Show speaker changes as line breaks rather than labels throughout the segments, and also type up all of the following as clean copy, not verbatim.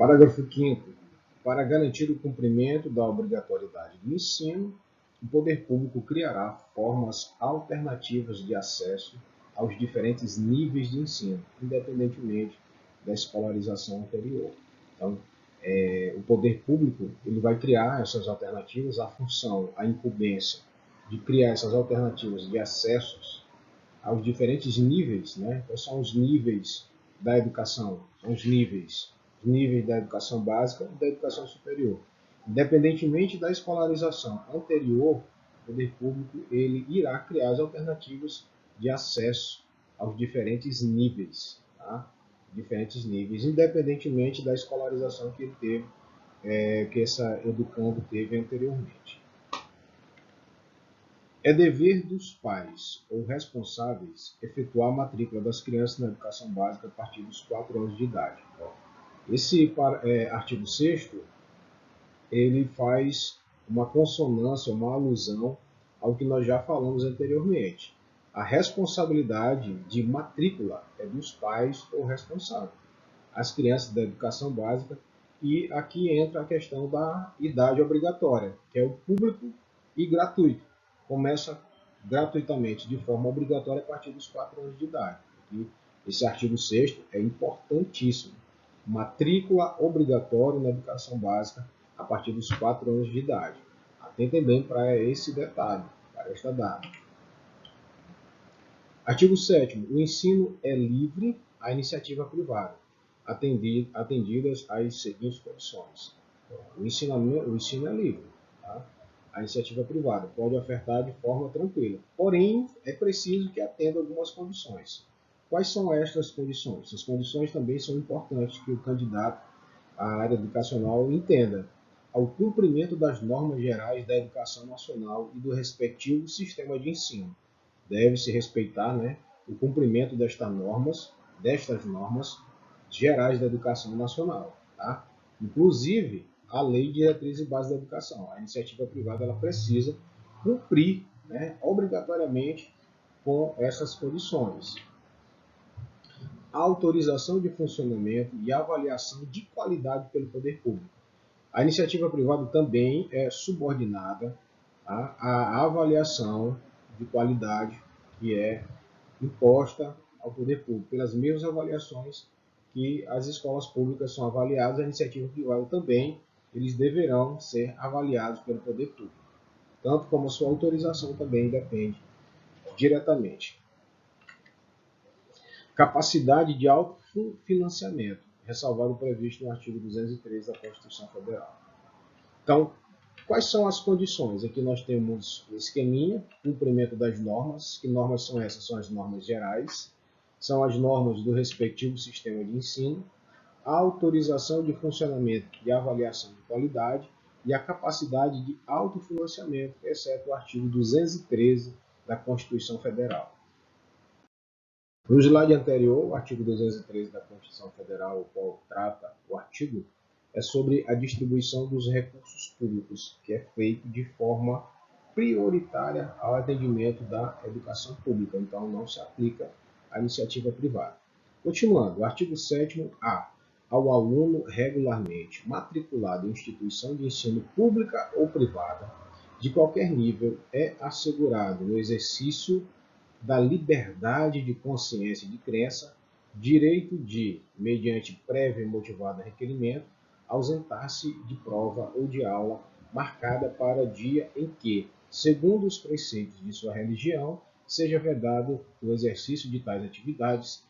Parágrafo 5º. Para garantir o cumprimento da obrigatoriedade do ensino, o poder público criará formas alternativas de acesso aos diferentes níveis de ensino, independentemente da escolarização anterior. Então, o poder público ele vai criar essas alternativas, a função, a incumbência de criar essas alternativas de acessos aos diferentes níveis, né? Quais são os níveis da educação? São os níveis da educação básica e da educação superior. Independentemente da escolarização anterior, o poder público ele irá criar as alternativas de acesso aos diferentes níveis, tá? Diferentes níveis, independentemente da escolarização que ele teve, que essa educando teve anteriormente. É dever dos pais ou responsáveis efetuar a matrícula das crianças na educação básica a partir dos 4 anos de idade. Esse artigo 6º, ele faz uma consonância, uma alusão ao que nós já falamos anteriormente. A responsabilidade de matrícula é dos pais ou responsáveis. As crianças da educação básica, e aqui entra a questão da idade obrigatória, que é o público e gratuito. Começa gratuitamente, de forma obrigatória, a partir dos 4 anos de idade. E esse artigo 6º é importantíssimo. Matrícula obrigatória na educação básica a partir dos 4 anos de idade. Atentem bem para esse detalhe, para esta data. Artigo 7º. O ensino é livre à iniciativa privada, atendidas às seguintes condições. O ensino é livre, tá? A iniciativa privada pode ofertar de forma tranquila, porém é preciso que atenda algumas condições. Quais são estas condições? Essas condições também são importantes que o candidato à área educacional entenda. Ao cumprimento das normas gerais da educação nacional e do respectivo sistema de ensino. Deve-se respeitar, né, o cumprimento destas normas gerais da educação nacional, tá? Inclusive a Lei de Diretriz e Base da Educação. A iniciativa privada ela precisa cumprir, né, obrigatoriamente com essas condições. A autorização de funcionamento e avaliação de qualidade pelo poder público. A iniciativa privada também é subordinada à avaliação de qualidade que é imposta ao poder público, pelas mesmas avaliações que as escolas públicas são avaliadas, a iniciativa privada também, eles deverão ser avaliados pelo poder público, tanto como a sua autorização também depende diretamente. Capacidade de autofinanciamento, ressalvado o previsto no artigo 203 da Constituição Federal. Então, quais são as condições? Aqui nós temos o esqueminha, cumprimento das normas. Que normas são essas? São as normas gerais, são as normas do respectivo sistema de ensino, a autorização de funcionamento e avaliação de qualidade e a capacidade de autofinanciamento, exceto o artigo 213 da Constituição Federal. No slide anterior, o artigo 213 da Constituição Federal, o qual trata o artigo, é sobre a distribuição dos recursos públicos, que é feito de forma prioritária ao atendimento da educação pública, então não se aplica à iniciativa privada. Continuando, o artigo 7º-A. Ao aluno regularmente matriculado em instituição de ensino pública ou privada, de qualquer nível, é assegurado o exercício da liberdade de consciência e de crença, direito de, mediante prévio e motivado requerimento, ausentar-se de prova ou de aula marcada para dia em que, segundo os preceitos de sua religião, seja vedado o exercício de tais atividades,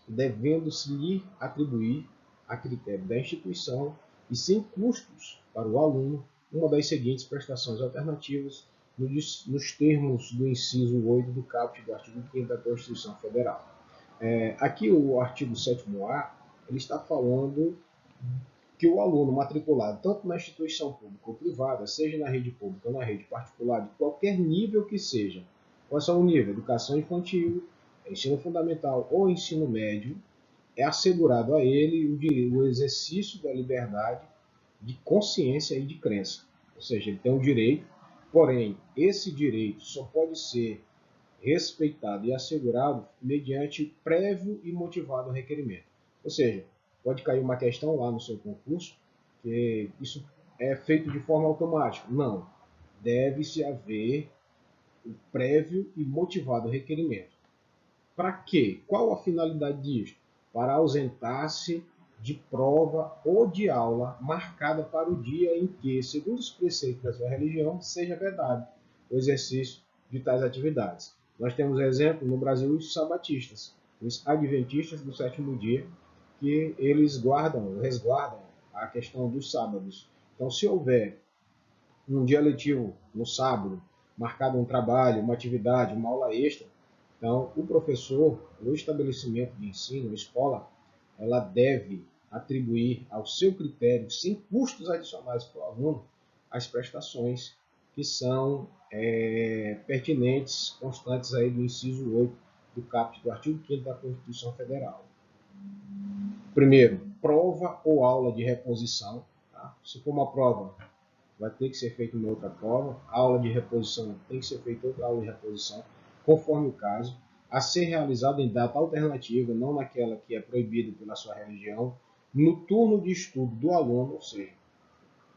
devendo-se-lhe atribuir, a critério da instituição e sem custos para o aluno, uma das seguintes prestações alternativas nos termos do inciso 8 do caput do artigo 5º da Constituição Federal. Aqui o artigo 7º-A, ele está falando que o aluno matriculado tanto na instituição pública ou privada, seja na rede pública ou na rede particular, de qualquer nível que seja, qual é o nível? Educação infantil, ensino fundamental ou ensino médio, é assegurado a ele o exercício da liberdade de consciência e de crença. Ou seja, ele tem um direito, porém, esse direito só pode ser respeitado e assegurado mediante prévio e motivado requerimento. Ou seja, pode cair uma questão lá no seu concurso, que isso é feito de forma automática. Não, deve-se haver o prévio e motivado requerimento. Para quê? Qual a finalidade disso? Para ausentar-se de prova ou de aula marcada para o dia em que, segundo os preceitos da sua religião, seja vedado o exercício de tais atividades. Nós temos exemplo no Brasil os sabatistas, os adventistas do sétimo dia, que eles resguardam a questão dos sábados. Então, se houver um dia letivo no sábado, marcado um trabalho, uma atividade, uma aula extra, então o professor, no estabelecimento de ensino, a escola, ela deve atribuir ao seu critério, sem custos adicionais para o aluno, as prestações que são pertinentes, constantes aí do inciso 8 do caput do artigo 5º da Constituição Federal. Primeiro, prova ou aula de reposição. Tá? Se for uma prova, vai ter que ser feita uma outra prova. A aula de reposição tem que ser feita outra aula de reposição, conforme o caso, a ser realizada em data alternativa, não naquela que é proibida pela sua religião, no turno de estudo do aluno, ou seja,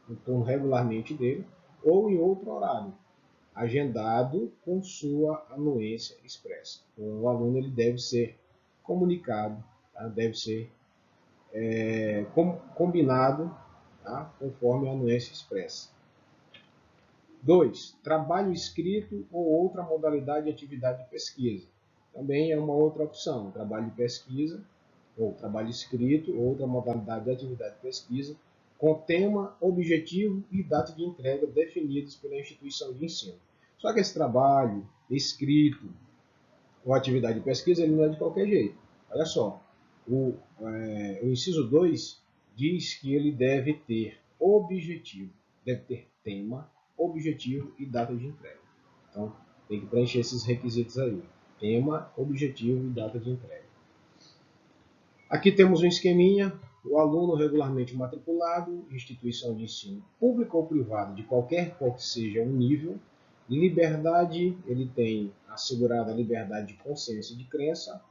no turno regularmente dele, ou em outro horário, agendado com sua anuência expressa. Então, o aluno ele deve ser comunicado, tá? Deve ser combinado, tá? Conforme a anuência expressa. 2. Trabalho escrito ou outra modalidade de atividade de pesquisa. Também é uma outra opção. Trabalho de pesquisa, ou trabalho escrito, ou outra modalidade de atividade de pesquisa, com tema, objetivo e data de entrega definidos pela instituição de ensino. Só que esse trabalho escrito ou atividade de pesquisa ele não é de qualquer jeito. Olha só, o inciso 2 diz que ele deve ter objetivo, deve ter tema, objetivo e data de entrega. Então, tem que preencher esses requisitos aí. Tema, objetivo e data de entrega. Aqui temos um esqueminha. O aluno regularmente matriculado, instituição de ensino pública ou privada, de qualquer qual que seja o nível. Liberdade, ele tem assegurada a liberdade de consciência e de crença.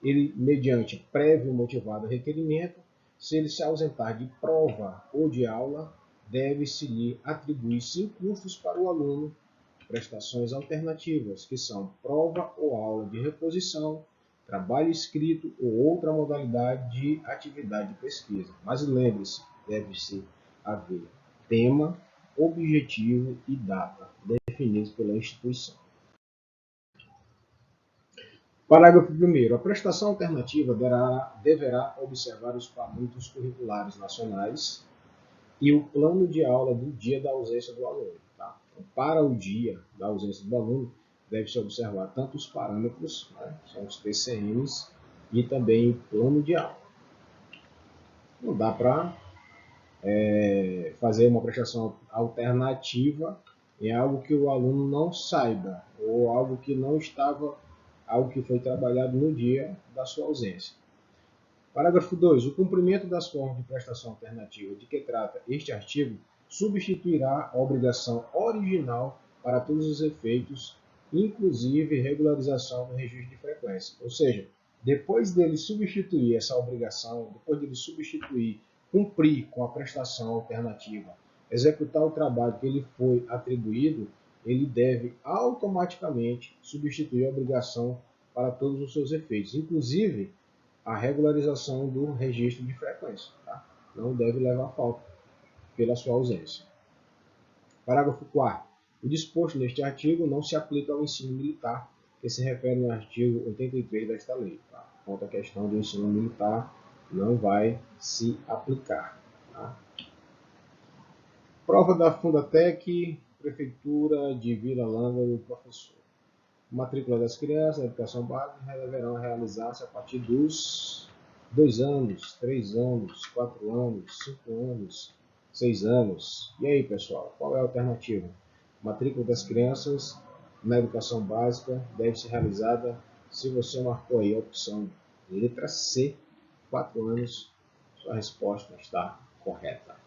Ele, mediante prévio motivado requerimento, se ele se ausentar de prova ou de aula, deve-se lhe atribuir sem custos para o aluno prestações alternativas, que são prova ou aula de reposição, trabalho escrito ou outra modalidade de atividade de pesquisa. Mas lembre-se, deve-se haver tema, objetivo e data definidos pela instituição. Parágrafo 1º. A prestação alternativa deverá observar os parâmetros curriculares nacionais e o plano de aula do dia da ausência do aluno. Tá? Então, para o dia da ausência do aluno, deve-se observar tanto os parâmetros, né, são os PCMs, e também o plano de aula. Não dá para fazer uma prestação alternativa em algo que o aluno não saiba, ou algo que não estava, algo que foi trabalhado no dia da sua ausência. Parágrafo 2. O cumprimento das formas de prestação alternativa de que trata este artigo substituirá a obrigação original para todos os efeitos, inclusive regularização do registro de frequência. Ou seja, depois dele substituir essa obrigação, depois dele substituir, cumprir com a prestação alternativa, executar o trabalho que ele foi atribuído, ele deve automaticamente substituir a obrigação para todos os seus efeitos, inclusive a regularização do registro de frequência. Tá? Não deve levar falta pela sua ausência. Parágrafo 4º. O disposto neste artigo não se aplica ao ensino militar, que se refere ao artigo 83 desta lei. Tá? Quanto à questão do ensino militar, não vai se aplicar. Tá? Prova da Fundatec, Prefeitura de Vila Langa do professor. Matrícula das crianças, educação básica, deverão realizar-se a partir dos 2 anos, 3 anos, 4 anos, 5 anos, 6 anos. E aí, pessoal, qual é a alternativa? Matrícula das crianças na educação básica deve ser realizada, se você marcou aí a opção letra C, 4 anos, sua resposta está correta.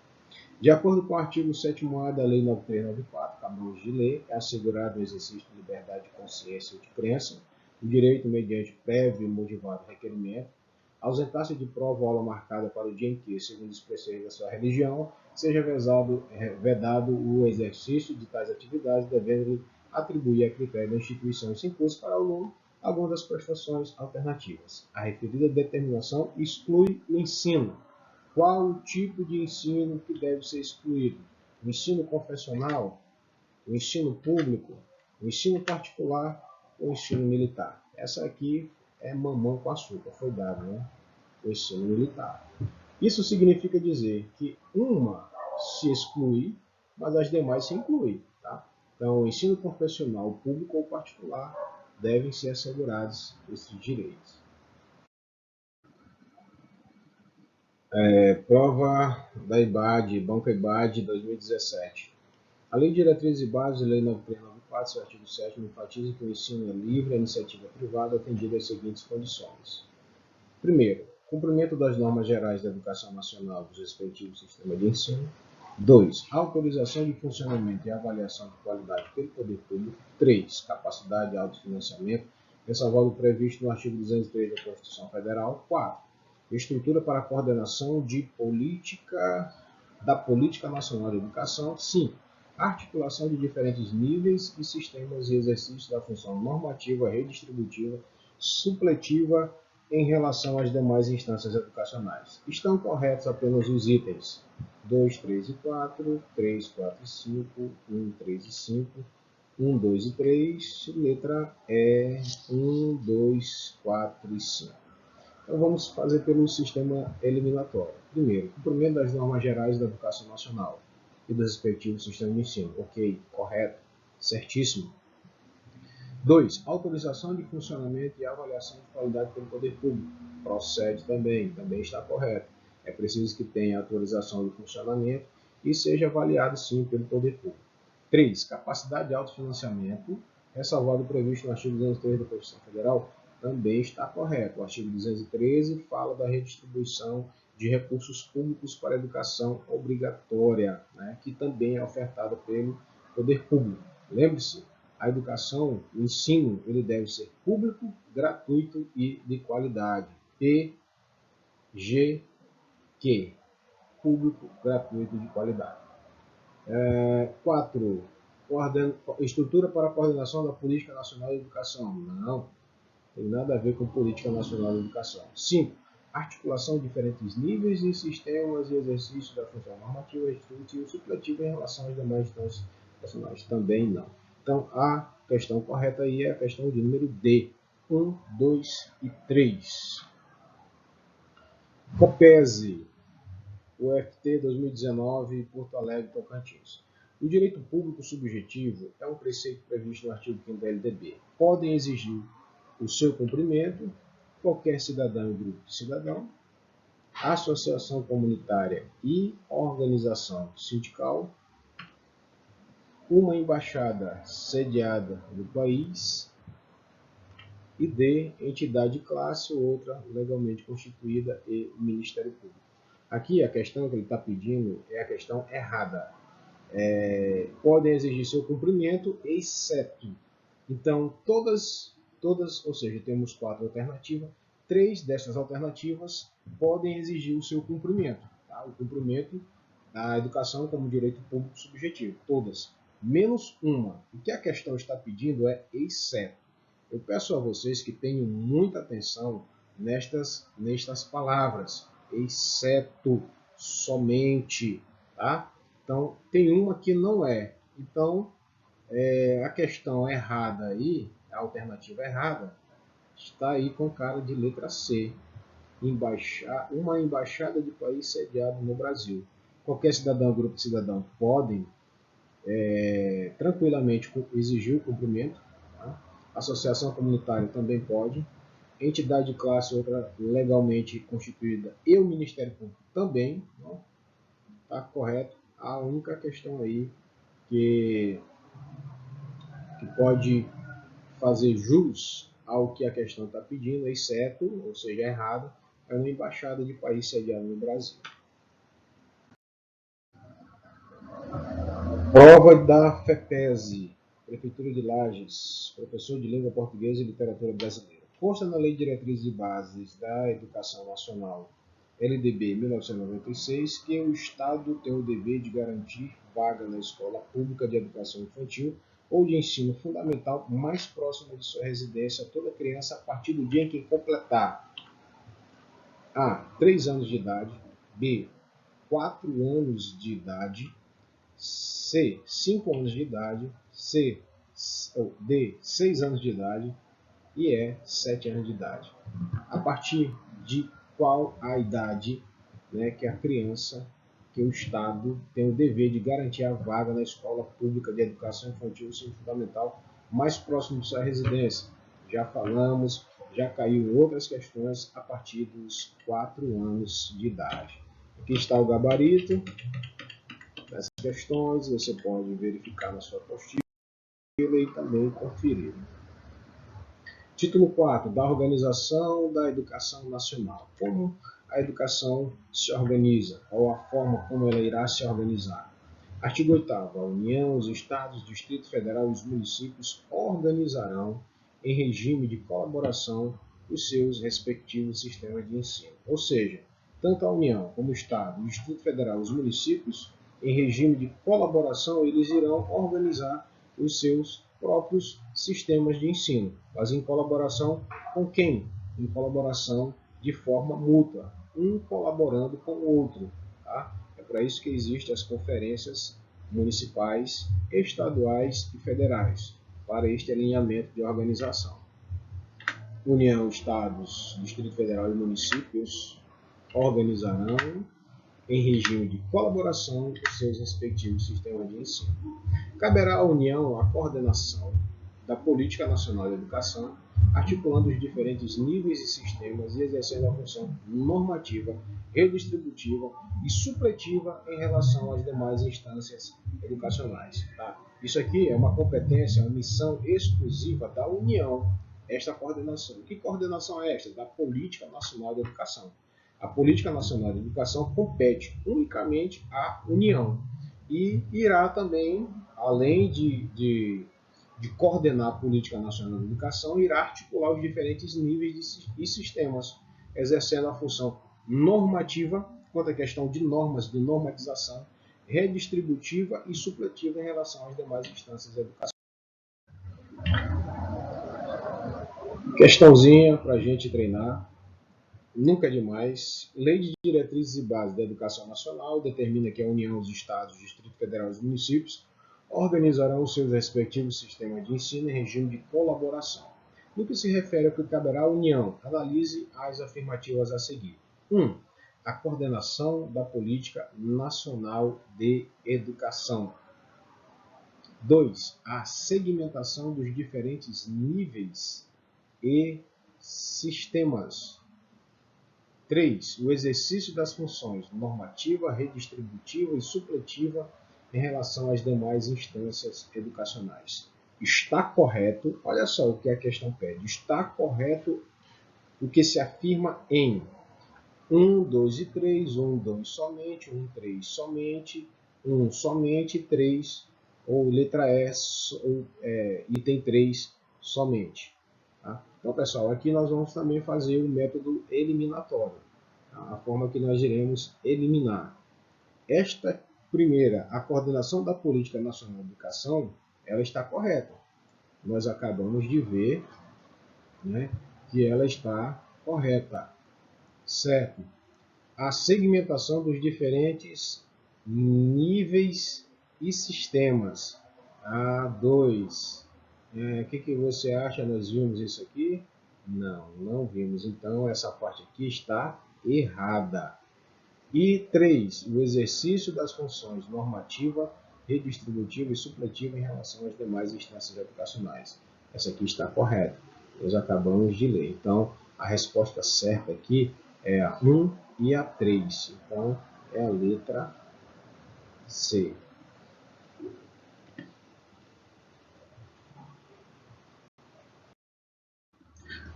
De acordo com o artigo 7º-A da Lei 9394, acabamos de ler, é assegurado o exercício de liberdade de consciência e de crença, o direito mediante prévio e motivado requerimento, Ausentar-se de prova ou aula marcada para o dia em que, segundo os preceitos da sua religião, seja vedado o exercício de tais atividades, devendo atribuir a critério da instituição esse curso para o aluno algumas das prestações alternativas. A referida determinação exclui o ensino. Qual o tipo de ensino que deve ser excluído? O ensino confessional, o ensino público, o ensino particular ou o ensino militar? Essa aqui é mamão com açúcar, foi dado, né? O ensino militar. Isso significa dizer que uma se exclui, mas as demais se incluem. Tá? Então, o ensino confessional, público ou particular, devem ser assegurados esses direitos. Prova da IBAD, Banco IBAD 2017. A Lei de Diretrizes e Bases, Lei 9394, seu artigo 7º, enfatiza que o ensino é livre, a iniciativa privada, atendida às seguintes condições. Primeiro, cumprimento das normas gerais da educação nacional dos respectivos sistemas de ensino. 2. Autorização de funcionamento e avaliação de qualidade pelo poder público. 3. Capacidade de autofinanciamento, ressalvado o previsto no artigo 203 da Constituição Federal. 4. Estrutura para a coordenação da política nacional de educação. 5. Articulação de diferentes níveis e sistemas e exercício da função normativa, redistributiva, supletiva em relação às demais instâncias educacionais. Estão corretos apenas os itens 2, 3 e 4, 3, 4 e 5, 1, 3 e 5, 1, 2 e 3, letra E, 1, 2, 4 e 5. Então vamos fazer pelo sistema eliminatório. Primeiro, cumprimento das normas gerais da educação nacional e dos respectivos sistemas de ensino. Ok, correto, certíssimo. 2. Autorização de funcionamento e avaliação de qualidade pelo poder público. Procede também está correto. É preciso que tenha autorização de funcionamento e seja avaliado sim pelo poder público. 3. Capacidade de autofinanciamento, ressalvado o previsto no artigo 203 da Constituição Federal, também está correto. O artigo 213 fala da redistribuição de recursos públicos para a educação obrigatória, né, que também é ofertada pelo poder público. Lembre-se, a educação, o ensino, ele deve ser público, gratuito e de qualidade. PGQ, público, gratuito e de qualidade. 4. Estrutura para a coordenação da Política Nacional de Educação. Não, tem nada a ver com Política Nacional de Educação. 5. Articulação de diferentes níveis e sistemas e exercício da função normativa, distributiva e supletiva em relação às demais instâncias nacionais. Também não. Então, a questão correta aí é a questão de número D. 1, 2 e 3. COPESE, UFT 2019, Porto Alegre, Tocantins. O direito público subjetivo é um preceito previsto no artigo 5º da LDB. Podem exigir o seu cumprimento qualquer cidadão e grupo de cidadão, associação comunitária e organização sindical, uma embaixada sediada no país e D, entidade de classe ou outra legalmente constituída e Ministério Público. Aqui a questão que ele está pedindo é a questão errada. Podem exigir seu cumprimento, exceto. Então, todas, ou seja, temos 4 alternativas. 3 dessas alternativas podem exigir o seu cumprimento. Tá? O cumprimento da educação como direito público subjetivo. Todas. Menos uma. O que a questão está pedindo é exceto. Eu peço a vocês que tenham muita atenção nestas palavras. Exceto, somente. Tá? Então, tem uma que não é. Então, a questão errada aí, a alternativa errada, está aí com cara de letra C. Uma embaixada de país sediado no Brasil. Qualquer cidadão ou grupo de cidadãos podem tranquilamente exigir o cumprimento. Tá? Associação comunitária também pode. Entidade de classe outra legalmente constituída e o Ministério Público também. Está correto. A única questão aí que pode fazer jus ao que a questão está pedindo, exceto, ou seja, errado, é uma embaixada de país sediado no Brasil. Prova da FEPESE, Prefeitura de Lages, professor de Língua Portuguesa e Literatura Brasileira. consta na Lei de Diretrizes e Bases da Educação Nacional, LDB 1996, que o Estado tem o dever de garantir vaga na escola pública de educação infantil ou de ensino fundamental mais próxima de sua residência a toda criança a partir do dia em que completar A. 3 anos de idade, B. 4 anos de idade, C. 5 anos de idade, D. 6 anos de idade e E. 7 anos de idade. A partir de qual a idade, né, que a criança, que o Estado tem o dever de garantir a vaga na escola pública de educação infantil e ensino fundamental mais próximo de sua residência. Já falamos, já caiu em outras questões a partir dos 4 anos de idade. Aqui está o gabarito dessas questões, você pode verificar na sua apostila e também conferir. Título 4, da Organização da Educação Nacional. Como a educação se organiza, ou a forma como ela irá se organizar. Artigo 8º. A União, os Estados, o Distrito Federal e os municípios organizarão, em regime de colaboração, os seus respectivos sistemas de ensino. Ou seja, tanto a União como o Estado, o Distrito Federal e os municípios, em regime de colaboração, eles irão organizar os seus próprios sistemas de ensino, mas em colaboração com quem? Em colaboração de forma mútua, um colaborando com o outro. Tá? É para isso que existem as conferências municipais, estaduais e federais, para este alinhamento de organização. União, Estados, Distrito Federal e municípios organizarão, em regime de colaboração, os seus respectivos sistemas de ensino. Caberá à União a coordenação da Política Nacional de Educação, articulando os diferentes níveis e sistemas e exercendo a função normativa, redistributiva e supletiva em relação às demais instâncias educacionais. Tá? Isso aqui é uma competência, uma missão exclusiva da União, esta coordenação. Que coordenação é esta? Da Política Nacional de Educação. A Política Nacional de Educação compete unicamente à União e irá também, além de coordenar a Política Nacional de Educação, irá articular os diferentes níveis e sistemas, exercendo a função normativa, quanto à questão de normas, de normatização, redistributiva e supletiva em relação às demais instâncias educacionais. Questãozinha para a gente treinar. Nunca é demais. Lei de Diretrizes e Bases da Educação Nacional determina que a União, os Estados, o Distrito Federal e os municípios organizarão os seus respectivos sistemas de ensino em regime de colaboração. No que se refere ao que caberá à União, analise as afirmativas a seguir. 1. A coordenação da Política Nacional de Educação. 2. A segmentação dos diferentes níveis e sistemas. 3. O exercício das funções normativa, redistributiva e supletiva em relação às demais instâncias educacionais. Está correto, olha só o que a questão pede, está correto o que se afirma em 1, 2 e 3, 1, 2 somente, 1, 3 somente, 1 somente, 3, ou letra S, item 3 somente. Tá? Então, pessoal, aqui nós vamos também fazer o método eliminatório, tá? A forma que nós iremos eliminar. Esta primeira, a coordenação da Política Nacional de Educação, ela está correta. Nós acabamos de ver, né, que ela está correta, certo? A segmentação dos diferentes níveis e sistemas. A2. O que você acha? Nós vimos isso aqui? Não, não vimos. Então, essa parte aqui está errada. E 3. O exercício das funções normativa, redistributiva e supletiva em relação às demais instâncias educacionais. Essa aqui está correta. Nós acabamos de ler. Então, a resposta certa aqui é a 1 e a 3. Então, é a letra C.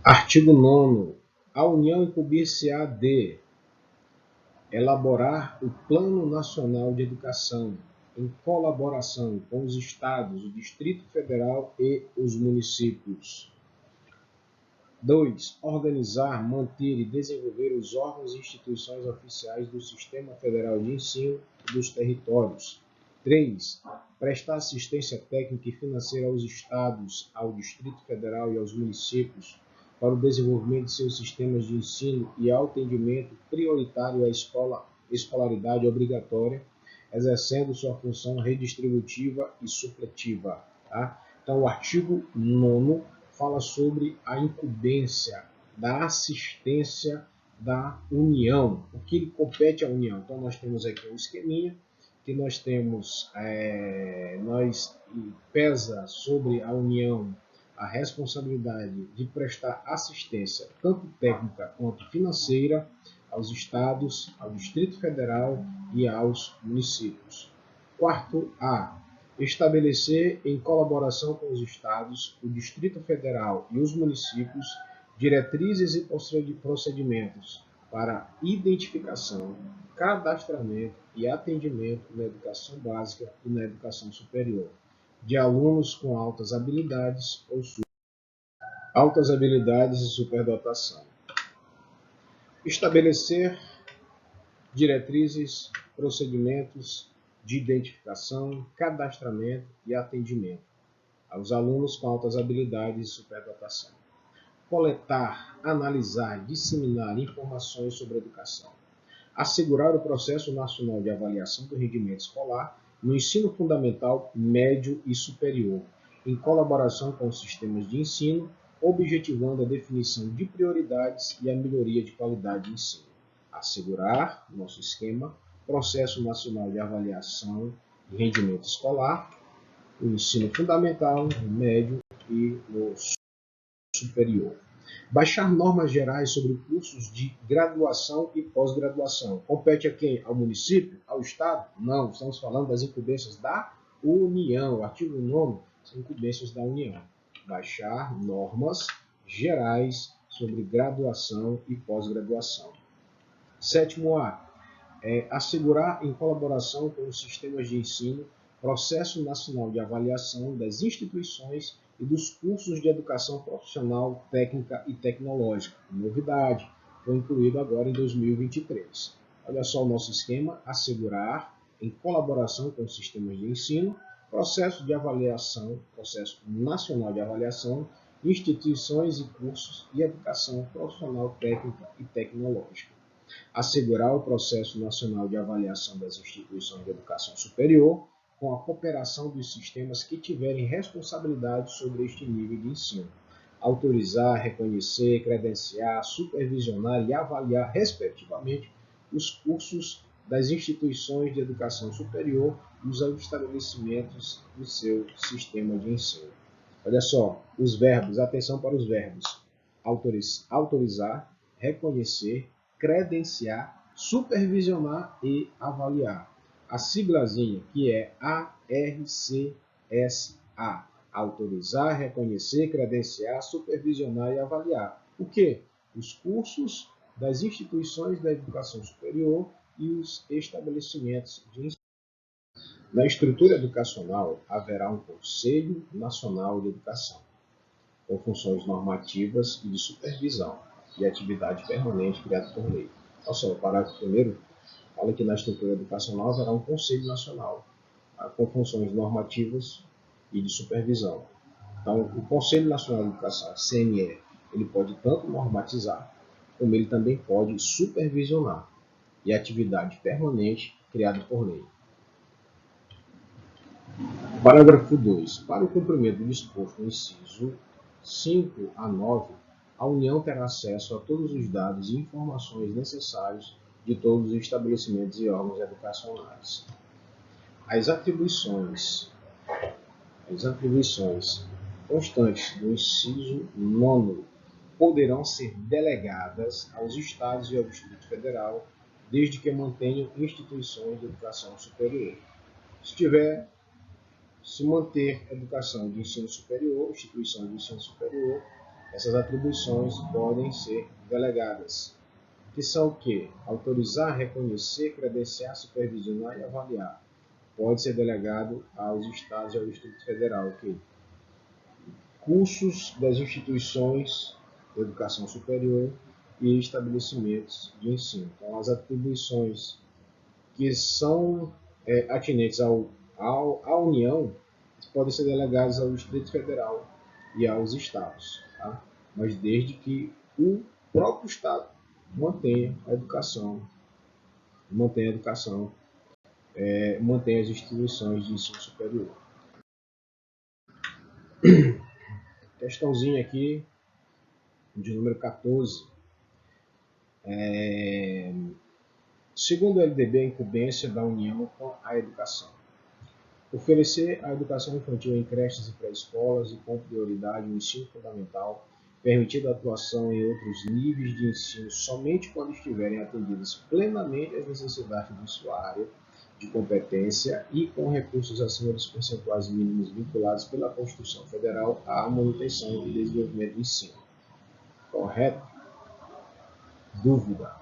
Artigo 9º. A União incumbir-se-á de elaborar o Plano Nacional de Educação em colaboração com os Estados, o Distrito Federal e os municípios. 2. Organizar, manter e desenvolver os órgãos e instituições oficiais do Sistema Federal de Ensino e dos territórios. 3. Prestar assistência técnica e financeira aos estados, ao Distrito Federal e aos municípios para o desenvolvimento de seus sistemas de ensino e ao atendimento prioritário à escolaridade obrigatória, exercendo sua função redistributiva e supletiva. Tá? Então, o artigo 9º fala sobre a incumbência da assistência da União, o que compete à União. Então, nós temos aqui um esqueminha que nós temos, pesa sobre a União a responsabilidade de prestar assistência, tanto técnica quanto financeira, aos estados, ao Distrito Federal e aos municípios. 4A. Estabelecer, em colaboração com os estados, o Distrito Federal e os municípios, diretrizes e procedimentos para identificação, cadastramento e atendimento na educação básica e na educação superior de alunos com altas habilidades e superdotação. Estabelecer diretrizes, procedimentos de identificação, cadastramento e atendimento aos alunos com altas habilidades e superdotação. Coletar, analisar e disseminar informações sobre educação. Assegurar o processo nacional de avaliação do rendimento escolar no ensino fundamental, médio e superior, em colaboração com os sistemas de ensino, objetivando a definição de prioridades e a melhoria de qualidade de ensino. Assegurar, nosso esquema, processo nacional de avaliação de rendimento escolar, no ensino fundamental, no médio e no superior. Baixar normas gerais sobre cursos de graduação e pós-graduação. Compete a quem? Ao município? Ao Estado? Não, estamos falando das incumbências da União. O artigo 9º são incumbências da União. Baixar normas gerais sobre graduação e pós-graduação. 7º A. Assegurar, em colaboração com os sistemas de ensino, processo nacional de avaliação das instituições e dos cursos de educação profissional, técnica e tecnológica. Novidade, foi incluído agora em 2023. Olha só o nosso esquema: assegurar, em colaboração com os sistemas de ensino, processo de avaliação, processo nacional de avaliação, instituições e cursos de educação profissional, técnica e tecnológica. Assegurar o processo nacional de avaliação das instituições de educação superior, com a cooperação dos sistemas que tiverem responsabilidade sobre este nível de ensino. Autorizar, reconhecer, credenciar, supervisionar e avaliar, respectivamente, os cursos das instituições de educação superior e os estabelecimentos do seu sistema de ensino. Olha só, os verbos, atenção para os verbos. Autorizar, reconhecer, credenciar, supervisionar e avaliar. A siglazinha, que é ARCSA, autorizar, reconhecer, credenciar, supervisionar e avaliar. O quê? Os cursos das instituições da educação superior e os estabelecimentos de ensino. Na estrutura educacional, haverá um Conselho Nacional de Educação, com funções normativas e de supervisão e atividade permanente criada por lei. Nossa, o parágrafo 1º fala que na estrutura educacional haverá um Conselho Nacional, com funções normativas e de supervisão. Então, o Conselho Nacional de Educação, CNE, ele pode tanto normatizar, como ele também pode supervisionar, e atividade permanente criada por lei. Parágrafo 2. Para o cumprimento do disposto no inciso 5 a 9, a União terá acesso a todos os dados e informações necessários de todos os estabelecimentos e órgãos educacionais. As atribuições constantes do inciso 9 poderão ser delegadas aos Estados e ao Distrito Federal, desde que mantenham instituições de educação superior. Se manter educação de ensino superior, instituição de ensino superior, essas atribuições podem ser delegadas, que são o quê? Autorizar, reconhecer, credenciar, supervisionar e avaliar. Pode ser delegado aos Estados e ao Distrito Federal, ok? Cursos das instituições de educação superior e estabelecimentos de ensino. Então, as atribuições que são atinentes à União podem ser delegadas ao Distrito Federal e aos estados, tá? Mas desde que o próprio estado mantenha a educação, mantenha as instituições de ensino superior. Questãozinha aqui de número 14. Segundo o LDB, a incumbência da União com a educação. Oferecer a educação infantil em creches e pré-escolas e com prioridade no ensino fundamental, permitindo a atuação em outros níveis de ensino somente quando estiverem atendidas plenamente as necessidades de sua área de competência e com recursos acima dos percentuais mínimos vinculados pela Constituição Federal à manutenção e desenvolvimento do ensino. Correto? Dúvida.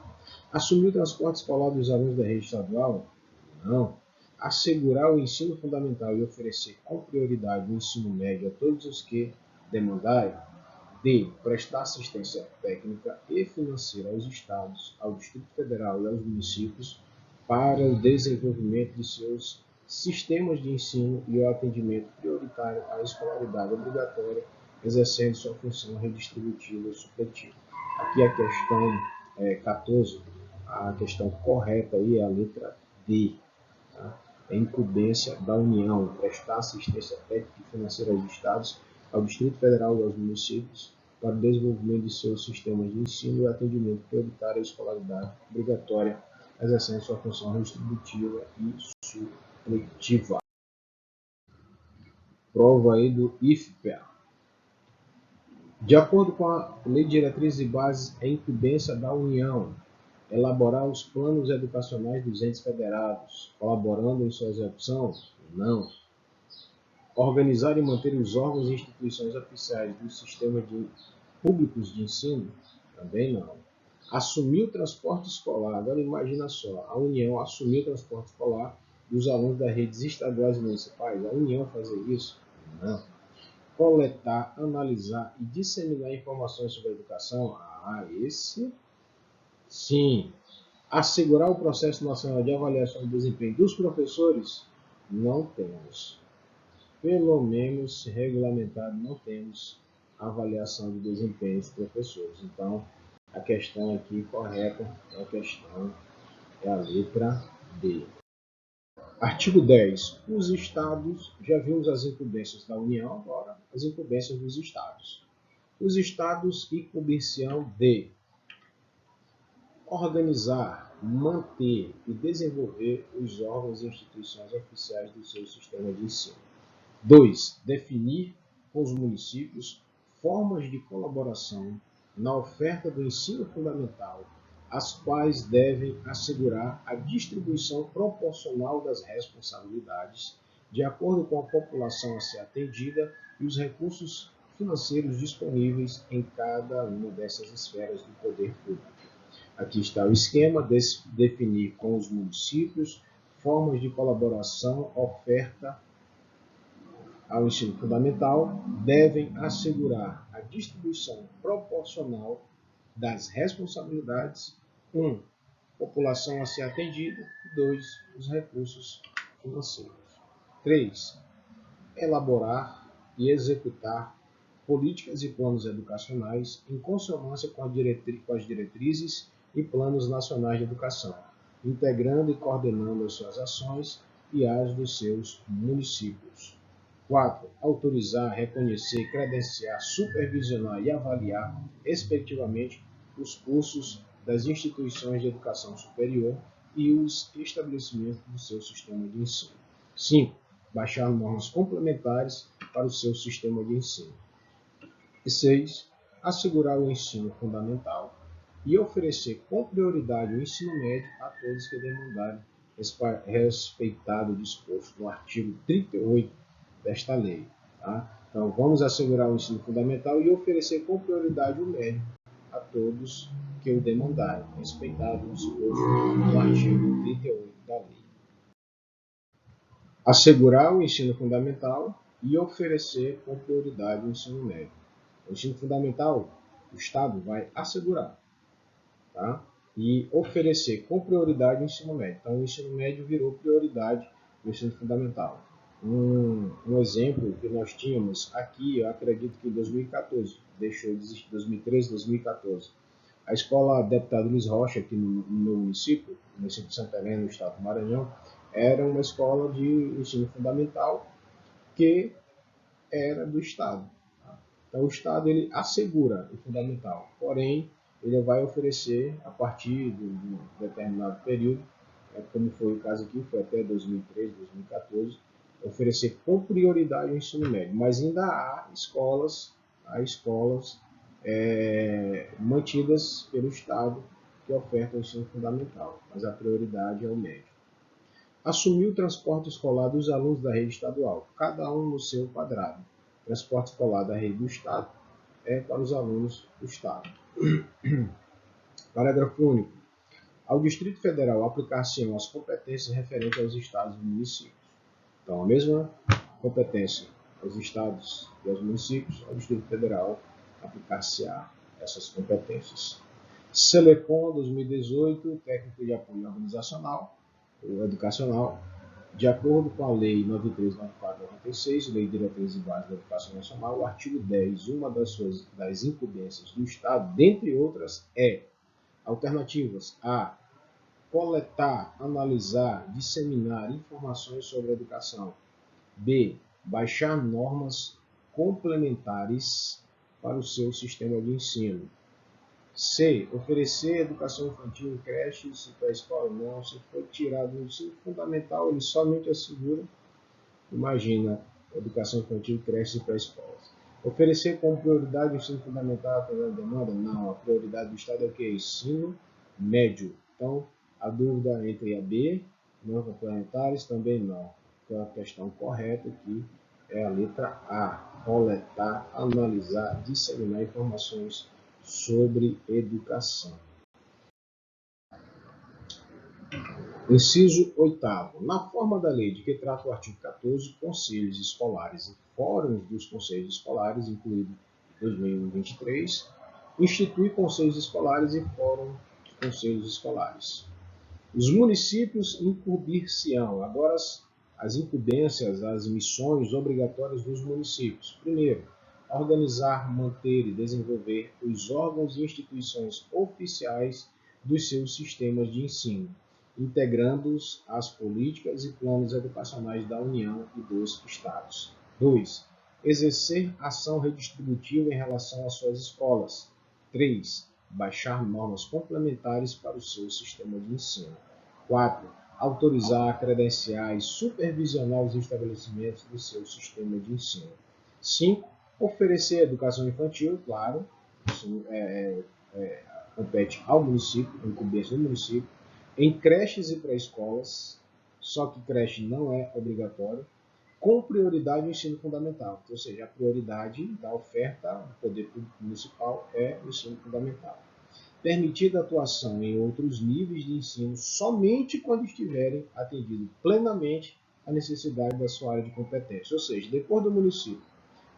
Assumir o transporte escolar dos alunos da rede estadual? Não. Assegurar o ensino fundamental e oferecer com prioridade o ensino médio a todos os que demandarem? D. Prestar assistência técnica e financeira aos estados, ao Distrito Federal e aos municípios para o desenvolvimento de seus sistemas de ensino e o atendimento prioritário à escolaridade obrigatória, exercendo sua função redistributiva e supletiva. Aqui a questão 14, a questão correta aí é a letra D. Tá? É incumbência da União prestar assistência técnica e financeira aos estados, ao Distrito Federal e aos municípios para o desenvolvimento de seus sistemas de ensino e atendimento prioritário à escolaridade obrigatória, exercendo sua função redistributiva e supletiva. Prova aí do IFPA. De acordo com a Lei de Diretrizes e Bases, é incumbência da União elaborar os planos educacionais dos entes federados, colaborando em sua execução? Não. Organizar e manter os órgãos e instituições oficiais dos sistemas públicos de ensino? Também não. Assumir o transporte escolar, agora imagina só, a União assumir o transporte escolar dos alunos das redes estaduais e municipais? A União fazer isso? Não. Coletar, analisar e disseminar informações sobre a educação? Esse sim. Assegurar o processo nacional de avaliação do desempenho dos professores? Não temos. Pelo menos regulamentado, não temos avaliação de desempenho dos professores. Então, a questão aqui correta é a letra D. Artigo 10. Os estados, já vimos as incumbências da União, agora as incumbências dos estados. Os estados incumbênciam de organizar, manter e desenvolver os órgãos e instituições oficiais do seu sistema de ensino. 2. Definir com os municípios formas de colaboração na oferta do ensino fundamental, as quais devem assegurar a distribuição proporcional das responsabilidades, de acordo com a população a ser atendida e os recursos financeiros disponíveis em cada uma dessas esferas do poder público. Aqui está o esquema, definir com os municípios formas de colaboração, oferta ao ensino fundamental, devem assegurar a distribuição proporcional das responsabilidades, 1. População a ser atendida, 2. Os recursos financeiros. 3. Elaborar e executar políticas e planos educacionais em consonância com as diretrizes e planos nacionais de educação, integrando e coordenando as suas ações e as dos seus municípios. 4. Autorizar, reconhecer, credenciar, supervisionar e avaliar, respectivamente, os cursos das instituições de educação superior e os estabelecimentos do seu sistema de ensino. 5. Baixar normas complementares para o seu sistema de ensino. E 6. Assegurar o ensino fundamental e oferecer com prioridade o ensino médio a todos que demandarem, respeitado o disposto no artigo 38 desta lei. Tá? Então, vamos assegurar o ensino fundamental e oferecer com prioridade o médio a todos que o demandarem, respeitado o disposto no artigo 38 da lei. Assegurar o ensino fundamental e oferecer com prioridade o ensino médio. O ensino fundamental, O Estado vai assegurar, tá? E oferecer com prioridade o ensino médio. Então, o ensino médio virou prioridade do ensino fundamental. Um exemplo que nós tínhamos aqui, eu acredito que em 2014, deixou de existir 2013, 2014. A escola Deputado Luiz Rocha, aqui no meu município de Santa Helena, no estado do Maranhão, era uma escola de ensino fundamental que era do Estado. Então, o Estado ele assegura o fundamental, porém, ele vai oferecer, a partir de um determinado período, como foi o caso aqui, foi até 2013, 2014, oferecer com prioridade o ensino médio, mas ainda há escolas mantidas pelo Estado que ofertam o ensino fundamental, mas a prioridade é o médio. Assumir o transporte escolar dos alunos da rede estadual, cada um no seu quadrado. O transporte escolar da rede do Estado é para os alunos do Estado. Parágrafo único. Ao Distrito Federal aplicar-se-ão as competências referentes aos estados e municípios. Então, a mesma competência aos estados e aos municípios, ao Distrito Federal aplicar-se-á essas competências. Selecom 2018, técnico de apoio organizacional ou educacional, de acordo com a Lei 93/94/96, Lei de Diretrizes e Bases da Educação Nacional, o artigo 10, uma das incumbências do Estado, dentre outras, é alternativas a coletar, analisar, disseminar informações sobre a educação. B. Baixar normas complementares para o seu sistema de ensino. C. Oferecer educação infantil em creches e pré-escola. Não, se for tirado do ensino fundamental, ele somente assegura, imagina, educação infantil, creches e pré-escolas. Oferecer como prioridade o ensino fundamental atendendo a demanda? Não, a prioridade do Estado é o que? Ensino médio. Então, a dúvida entre a B, não complementares, também não. Então, a questão correta aqui é a letra A. Coletar, analisar, disseminar informações sobre educação. Inciso 8º. Na forma da lei de que trata o artigo 14, conselhos escolares e fóruns dos conselhos escolares, incluído 2023, institui conselhos escolares e fórum de conselhos escolares. Os municípios incumbir-se-ão. Agora, as incumbências, as missões obrigatórias dos municípios. Primeiro, organizar, manter e desenvolver os órgãos e instituições oficiais dos seus sistemas de ensino, integrando-os às políticas e planos educacionais da União e dos Estados. 2. Exercer ação redistributiva em relação às suas escolas. 3. Baixar normas complementares para o seu sistema de ensino. 4. Autorizar, credenciar e supervisionar os estabelecimentos do seu sistema de ensino. 5. Oferecer educação infantil, claro, isso compete ao município, incumbência do município, em creches e pré-escolas, só que creche não é obrigatório, com prioridade no ensino fundamental. Ou seja, a prioridade da oferta do poder público municipal é o ensino fundamental. Permitida a atuação em outros níveis de ensino somente quando estiverem atendido plenamente a necessidade da sua área de competência. Ou seja, depois do município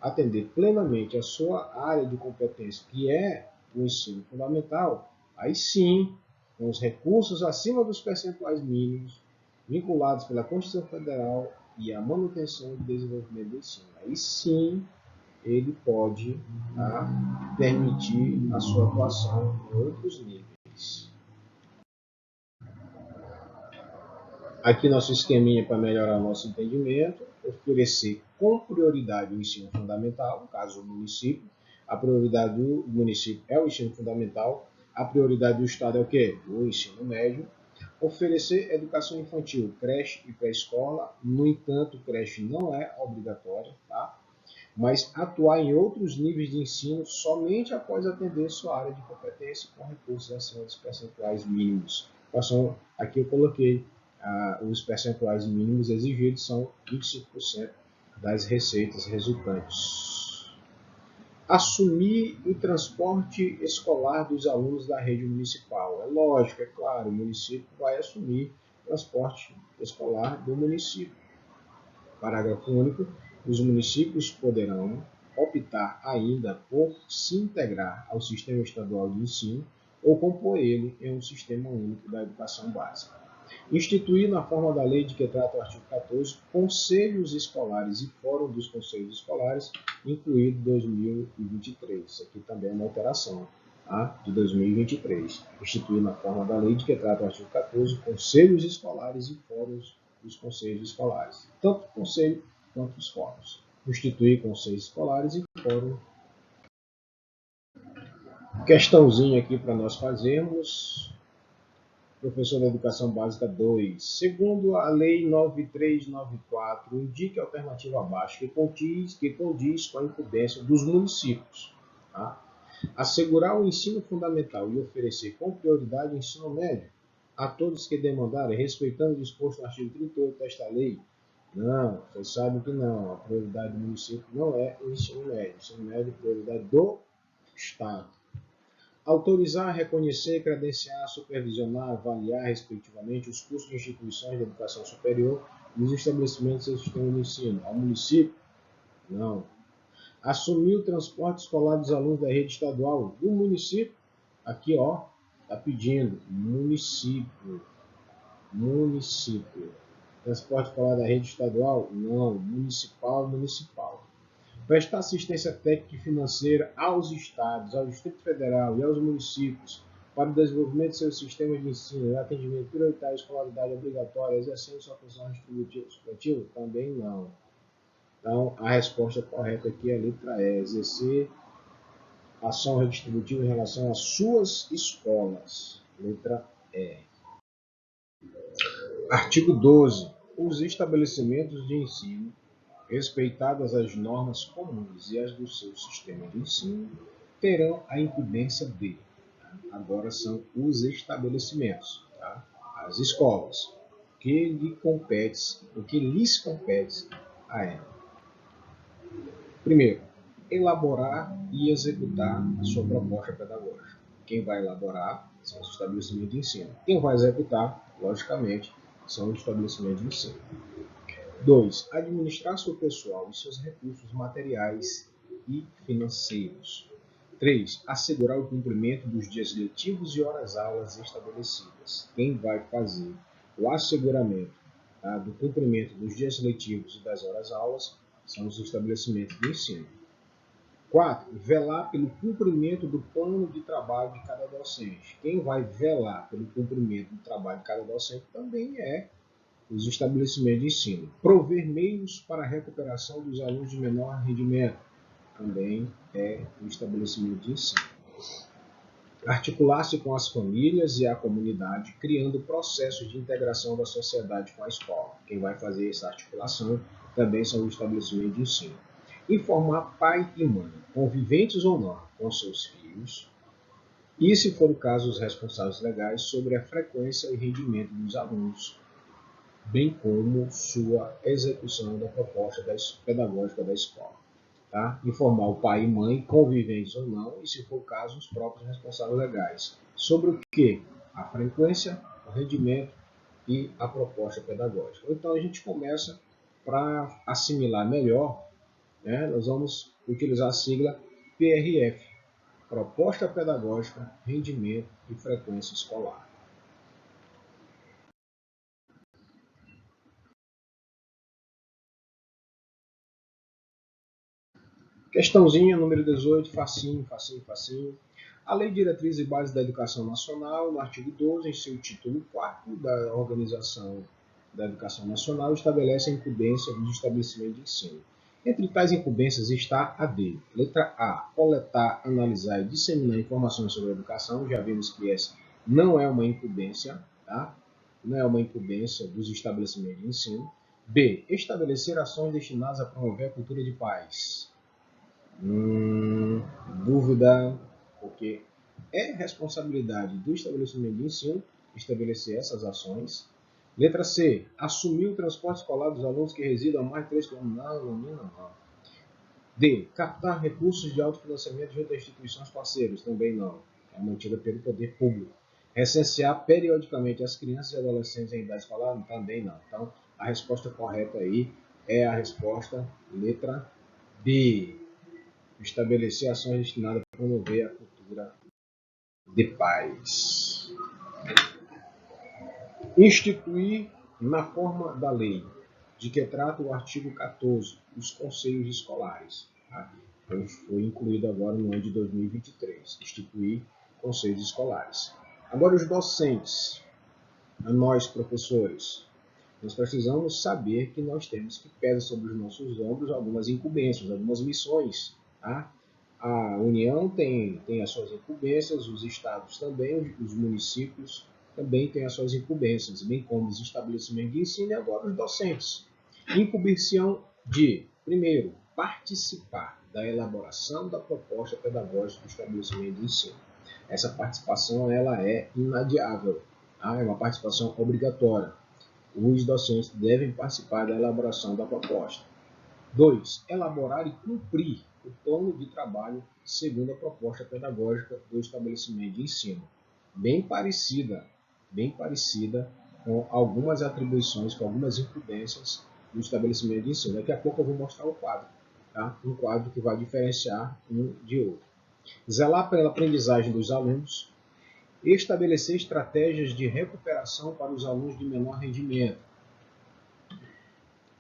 atender plenamente a sua área de competência, que é o ensino fundamental, aí sim, com os recursos acima dos percentuais mínimos, vinculados pela Constituição Federal e a manutenção e desenvolvimento do ensino. Aí sim, ele pode permitir a sua atuação em outros níveis. Aqui nosso esqueminha para melhorar nosso entendimento, oferecer com prioridade o ensino fundamental, no caso do município. A prioridade do município é o ensino fundamental, a prioridade do Estado é o quê? O ensino médio. Oferecer educação infantil, creche e pré-escola, no entanto, creche não é obrigatória, tá? Mas atuar em outros níveis de ensino somente após atender sua área de competência com recursos acima dos percentuais mínimos. Aqui eu coloquei os percentuais mínimos exigidos são 25% das receitas resultantes. Assumir o transporte escolar dos alunos da rede municipal. É lógico, é claro, o município vai assumir o transporte escolar do município. Parágrafo único. Os municípios poderão optar ainda por se integrar ao sistema estadual de ensino ou compor ele em um sistema único da educação básica. Instituir, na forma da lei de que trata o artigo 14, conselhos escolares e fórum dos conselhos escolares, incluído 2023. Isso aqui também é uma alteração de 2023. Instituir, na forma da lei de que trata o artigo 14, conselhos escolares e fóruns dos conselhos escolares, tanto o conselho quanto os fóruns. Instituir conselhos escolares e fórum. Questãozinha aqui para nós fazermos. Professor da Educação Básica 2. Segundo a Lei 9394, indique a alternativa abaixo que condiz com a incumbência dos municípios. Tá? Assegurar o ensino fundamental e oferecer com prioridade o ensino médio a todos que demandarem, respeitando o disposto no artigo 38 desta lei. Não, vocês sabem que não. A prioridade do município não é o ensino médio. O ensino médio é prioridade do Estado. Autorizar, reconhecer, credenciar, supervisionar, avaliar, respectivamente, os custos de instituições de educação superior e os estabelecimentos do sistema de ensino. Ao município? Não. Assumir o transporte escolar dos alunos da rede estadual do município? Aqui, ó, está pedindo município. Município. Transporte escolar da rede estadual? Não. Municipal, municipal. Prestar assistência técnica e financeira aos estados, ao Distrito Federal e aos municípios para o desenvolvimento de seus sistemas de ensino, atendimento prioritário, escolaridade obrigatória, exercendo sua função redistributiva supletivo? Também não. Então, a resposta correta aqui é a letra E, exercer ação redistributiva em relação às suas escolas. Letra E. Artigo 12. Os estabelecimentos de ensino, respeitadas as normas comuns e as do seu sistema de ensino, terão a incumbência de, agora são os estabelecimentos, tá? As escolas, o que lhes compete a ela. Primeiro, elaborar e executar a sua proposta pedagógica. Quem vai elaborar são os estabelecimentos de ensino. Quem vai executar, logicamente, são os estabelecimentos de ensino. 2. Administrar seu pessoal e seus recursos materiais e financeiros. 3. Assegurar o cumprimento dos dias letivos e horas-aulas estabelecidas. Quem vai fazer o asseguramento do cumprimento dos dias letivos e das horas-aulas são os estabelecimentos de ensino. 4. Velar pelo cumprimento do plano de trabalho de cada docente. Quem vai velar pelo cumprimento do trabalho de cada docente também é os estabelecimentos de ensino. Prover meios para a recuperação dos alunos de menor rendimento, também é o estabelecimento de ensino. Articular-se com as famílias e a comunidade, criando processos de integração da sociedade com a escola. Quem vai fazer essa articulação também são os estabelecimentos de ensino. Informar pai e mãe, conviventes ou não, com seus filhos, e, se for o caso, os responsáveis legais, sobre a frequência e rendimento dos alunos, bem como sua execução da proposta pedagógica da escola. Tá? Informar o pai e mãe, conviventes ou não, e, se for o caso, os próprios responsáveis legais. Sobre o que? A frequência, o rendimento e a proposta pedagógica. Então, a gente começa, para assimilar melhor, nós vamos utilizar a sigla PRF, Proposta Pedagógica, Rendimento e Frequência Escolar. Questãozinha número 18, facinho. A Lei de Diretrizes e Bases da Educação Nacional, no artigo 12, em seu título 4 da Organização da Educação Nacional, estabelece a incumbência dos estabelecimentos de ensino. Entre tais incumbências está a de: letra A, coletar, analisar e disseminar informações sobre a educação. Já vimos que essa não é uma incumbência, tá? Não é uma incumbência dos estabelecimentos de ensino. B, estabelecer ações destinadas a promover a cultura de paz. Dúvida, porque é responsabilidade do estabelecimento de ensino estabelecer essas ações. Letra C, assumir o transporte escolar dos alunos que residam a mais de 3 km. Não. D, captar recursos de autofinanciamento junto às instituições parceiras. Também não. É mantida pelo poder público. Recensear periodicamente as crianças e adolescentes em idade escolar. Também não. Então, a resposta correta aí é a resposta letra B. estabelecer ações destinadas a promover a cultura de paz. Instituir, na forma da lei, de que trata o artigo 14, os conselhos escolares. Tá? Então, foi incluído agora no ano de 2023, instituir conselhos escolares. Agora, os docentes, a nós, professores, nós precisamos saber que nós temos que pesar sobre os nossos ombros algumas incumbências, algumas missões. Tá? A União tem as suas incumbências, os estados também, os municípios também têm as suas incumbências, bem como os estabelecimentos de ensino e agora os docentes. Incumbência de, primeiro, participar da elaboração da proposta pedagógica do estabelecimento de ensino. Essa participação ela é inadiável, tá? É uma participação obrigatória. Os docentes devem participar da elaboração da proposta. 2. Elaborar e cumprir o plano de trabalho segundo a proposta pedagógica do estabelecimento de ensino. Bem parecida com algumas atribuições, com algumas incumbências do estabelecimento de ensino. Daqui a pouco eu vou mostrar o quadro, tá? Um quadro que vai diferenciar um de outro. Zelar pela aprendizagem dos alunos, estabelecer estratégias de recuperação para os alunos de menor rendimento,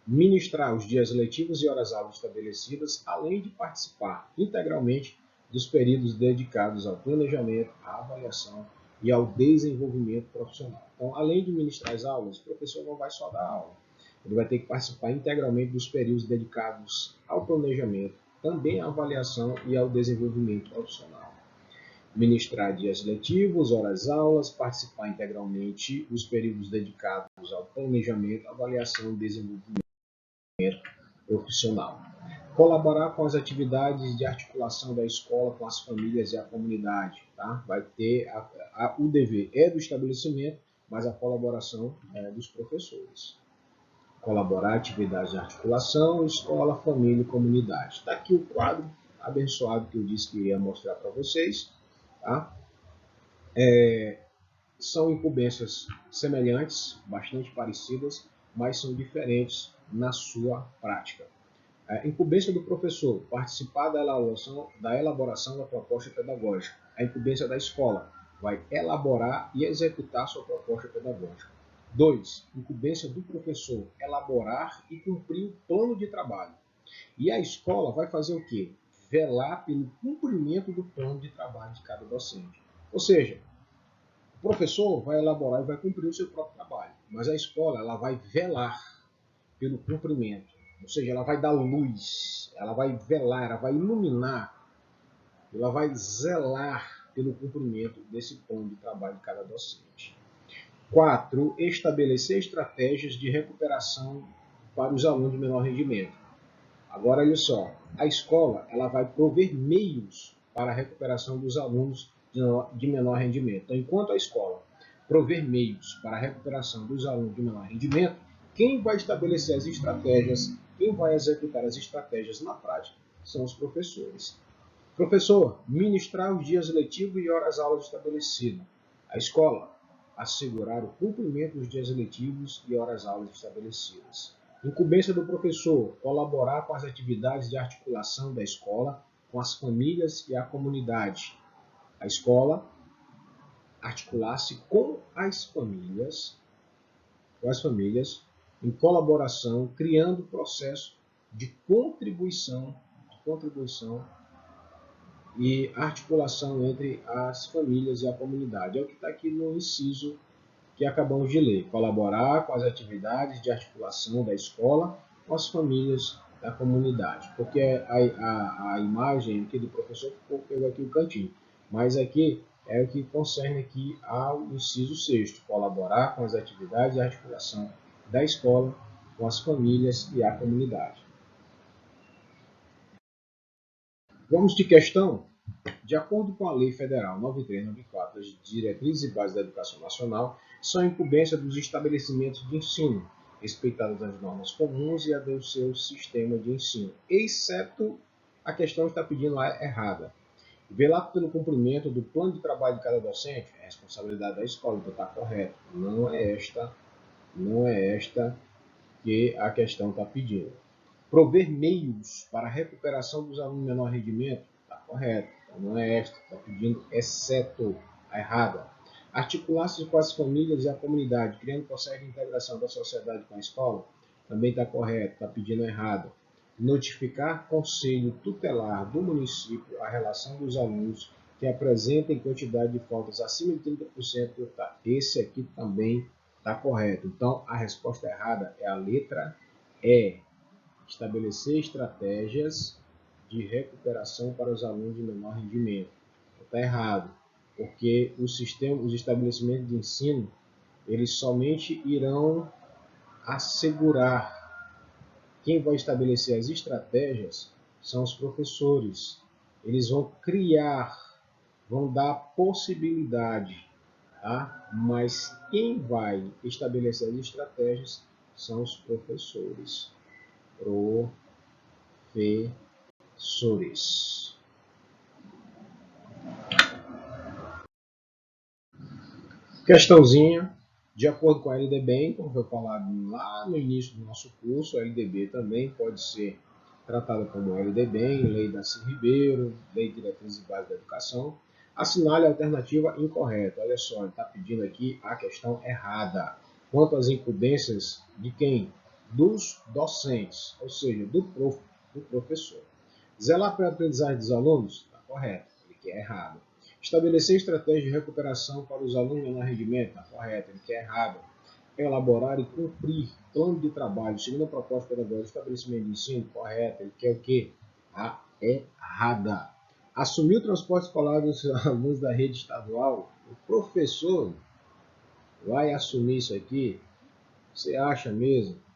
ministrar os dias letivos e horas-aulas estabelecidas, além de participar integralmente dos períodos dedicados ao planejamento, à avaliação e ao desenvolvimento profissional. Então, além de ministrar as aulas, o professor não vai só dar aula. Ele vai ter que participar integralmente dos períodos dedicados ao planejamento, também à avaliação e ao desenvolvimento profissional. Ministrar dias letivos, horas-aulas, participar integralmente dos períodos dedicados ao planejamento, avaliação e desenvolvimento profissional. Colaborar com as atividades de articulação da escola com as famílias e a comunidade. Tá? Vai ter o dever é do estabelecimento, mas a colaboração é dos professores. Colaborar atividades de articulação, escola, família e comunidade. Está aqui o quadro abençoado que eu disse que iria mostrar para vocês. Tá? São incumbências semelhantes, bastante parecidas, mas são diferentes na sua prática. A incumbência do professor, participar da elaboração da proposta pedagógica. A incumbência da escola, vai elaborar e executar sua proposta pedagógica. 2. Incumbência do professor, elaborar e cumprir o plano de trabalho. E a escola vai fazer o quê? Velar pelo cumprimento do plano de trabalho de cada docente. Ou seja, o professor vai elaborar e vai cumprir o seu próprio trabalho, mas a escola ela vai velar pelo cumprimento. Ou seja, ela vai dar luz, ela vai velar, ela vai iluminar, ela vai zelar pelo cumprimento desse plano de trabalho de cada docente. 4. Estabelecer estratégias de recuperação para os alunos de menor rendimento. Agora, olha só, a escola ela vai prover meios para a recuperação dos alunos de menor rendimento. Então, enquanto a escola prover meios para a recuperação dos alunos de menor rendimento, quem vai estabelecer as estratégias, quem vai executar as estratégias na prática, são os professores. Professor, ministrar os dias letivos e horas-aulas estabelecidas. A escola, assegurar o cumprimento dos dias letivos e horas-aulas estabelecidas. Incumbência do professor, colaborar com as atividades de articulação da escola, com as famílias e a comunidade. A escola articular-se com as famílias, em colaboração, criando processo de contribuição e articulação entre as famílias e a comunidade. É o que está aqui no inciso que acabamos de ler. Colaborar com as atividades de articulação da escola com as famílias da comunidade. Porque a imagem aqui do professor pegou aqui o cantinho. Mas aqui é o que concerne aqui ao inciso 6º. Colaborar com as atividades de articulação da escola com as famílias e a comunidade. Vamos de questão? De acordo com a Lei Federal 9394, as diretrizes e bases da educação nacional são incumbência dos estabelecimentos de ensino, respeitadas as normas comuns e a do seu sistema de ensino, exceto a questão que está pedindo a errada. Velar pelo cumprimento do plano de trabalho de cada docente é responsabilidade da escola, então está correto. Não é esta que a questão está pedindo. Prover meios para a recuperação dos alunos de menor rendimento, está correto. Então, não é esta, está pedindo exceto, a errada. Articular-se com as famílias e a comunidade, criando processo de integração da sociedade com a escola, também está correto, está pedindo errado. Notificar conselho tutelar do município a relação dos alunos que apresentem quantidade de faltas acima de 30%, tá? Esse aqui também está correto. Então, a resposta errada é a letra E. Estabelecer estratégias de recuperação para os alunos de menor rendimento. Está errado, porque os estabelecimentos de ensino, eles somente irão assegurar. Quem vai estabelecer as estratégias são os professores. Eles vão criar, vão dar possibilidade, tá? Mas quem vai estabelecer as estratégias são os professores. Professores. Questãozinha, de acordo com a LDB, como foi falado lá no início do nosso curso, a LDB também pode ser tratada como LDB, Lei Darcy Ribeiro, Lei de Diretrizes e Bases da Educação. Assinale a alternativa incorreta. Olha só, ele está pedindo aqui a questão errada. Quanto às incumbências de quem? Dos docentes, ou seja, do professor. Zelar pela aprendizagem dos alunos? Está correto, ele quer errado. Estabelecer estratégia de recuperação para os alunos de menor rendimento? Está correto, ele quer errado. Elaborar e cumprir plano de trabalho segundo a proposta pedagógica do estabelecimento de ensino? Correto, ele quer o quê? A errada. Assumir o transporte escolar dos alunos da rede estadual? O professor vai assumir isso aqui? Você acha mesmo?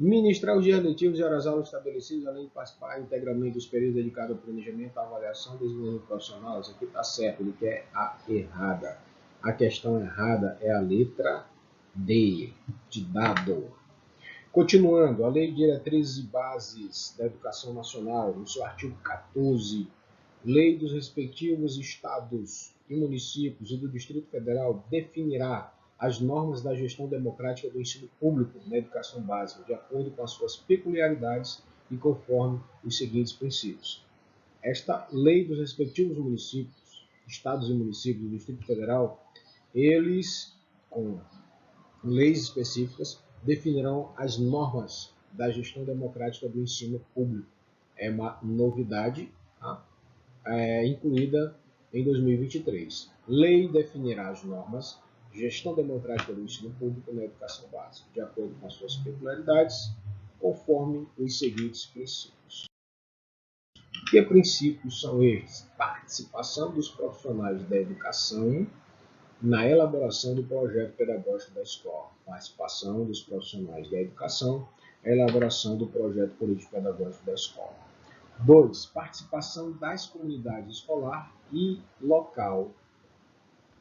Ministrar os dias letivos e horas aulas estabelecidos, além de participar integralmente dos períodos dedicados ao planejamento, à avaliação e desenvolvimento profissional. Isso aqui está certo, ele quer a errada. A questão errada é a letra D, de dado. Continuando, a Lei de Diretrizes e Bases da Educação Nacional, no seu artigo 14, Lei dos respectivos estados e municípios e do Distrito Federal definirá as normas da gestão democrática do ensino público na educação básica, de acordo com as suas peculiaridades e conforme os seguintes princípios. Esta lei dos respectivos municípios, estados e municípios do Distrito Federal, eles, com leis específicas, definirão as normas da gestão democrática do ensino público. É uma novidade, tá? Incluída em 2023. Lei definirá as normas de gestão democrática do ensino público na educação básica, de acordo com as suas peculiaridades, conforme os seguintes princípios. Que princípios são estes? Participação dos profissionais da educação na elaboração do projeto pedagógico da escola. Participação dos profissionais da educação na elaboração do projeto político-pedagógico da escola. 2. Participação das comunidades escolar e local.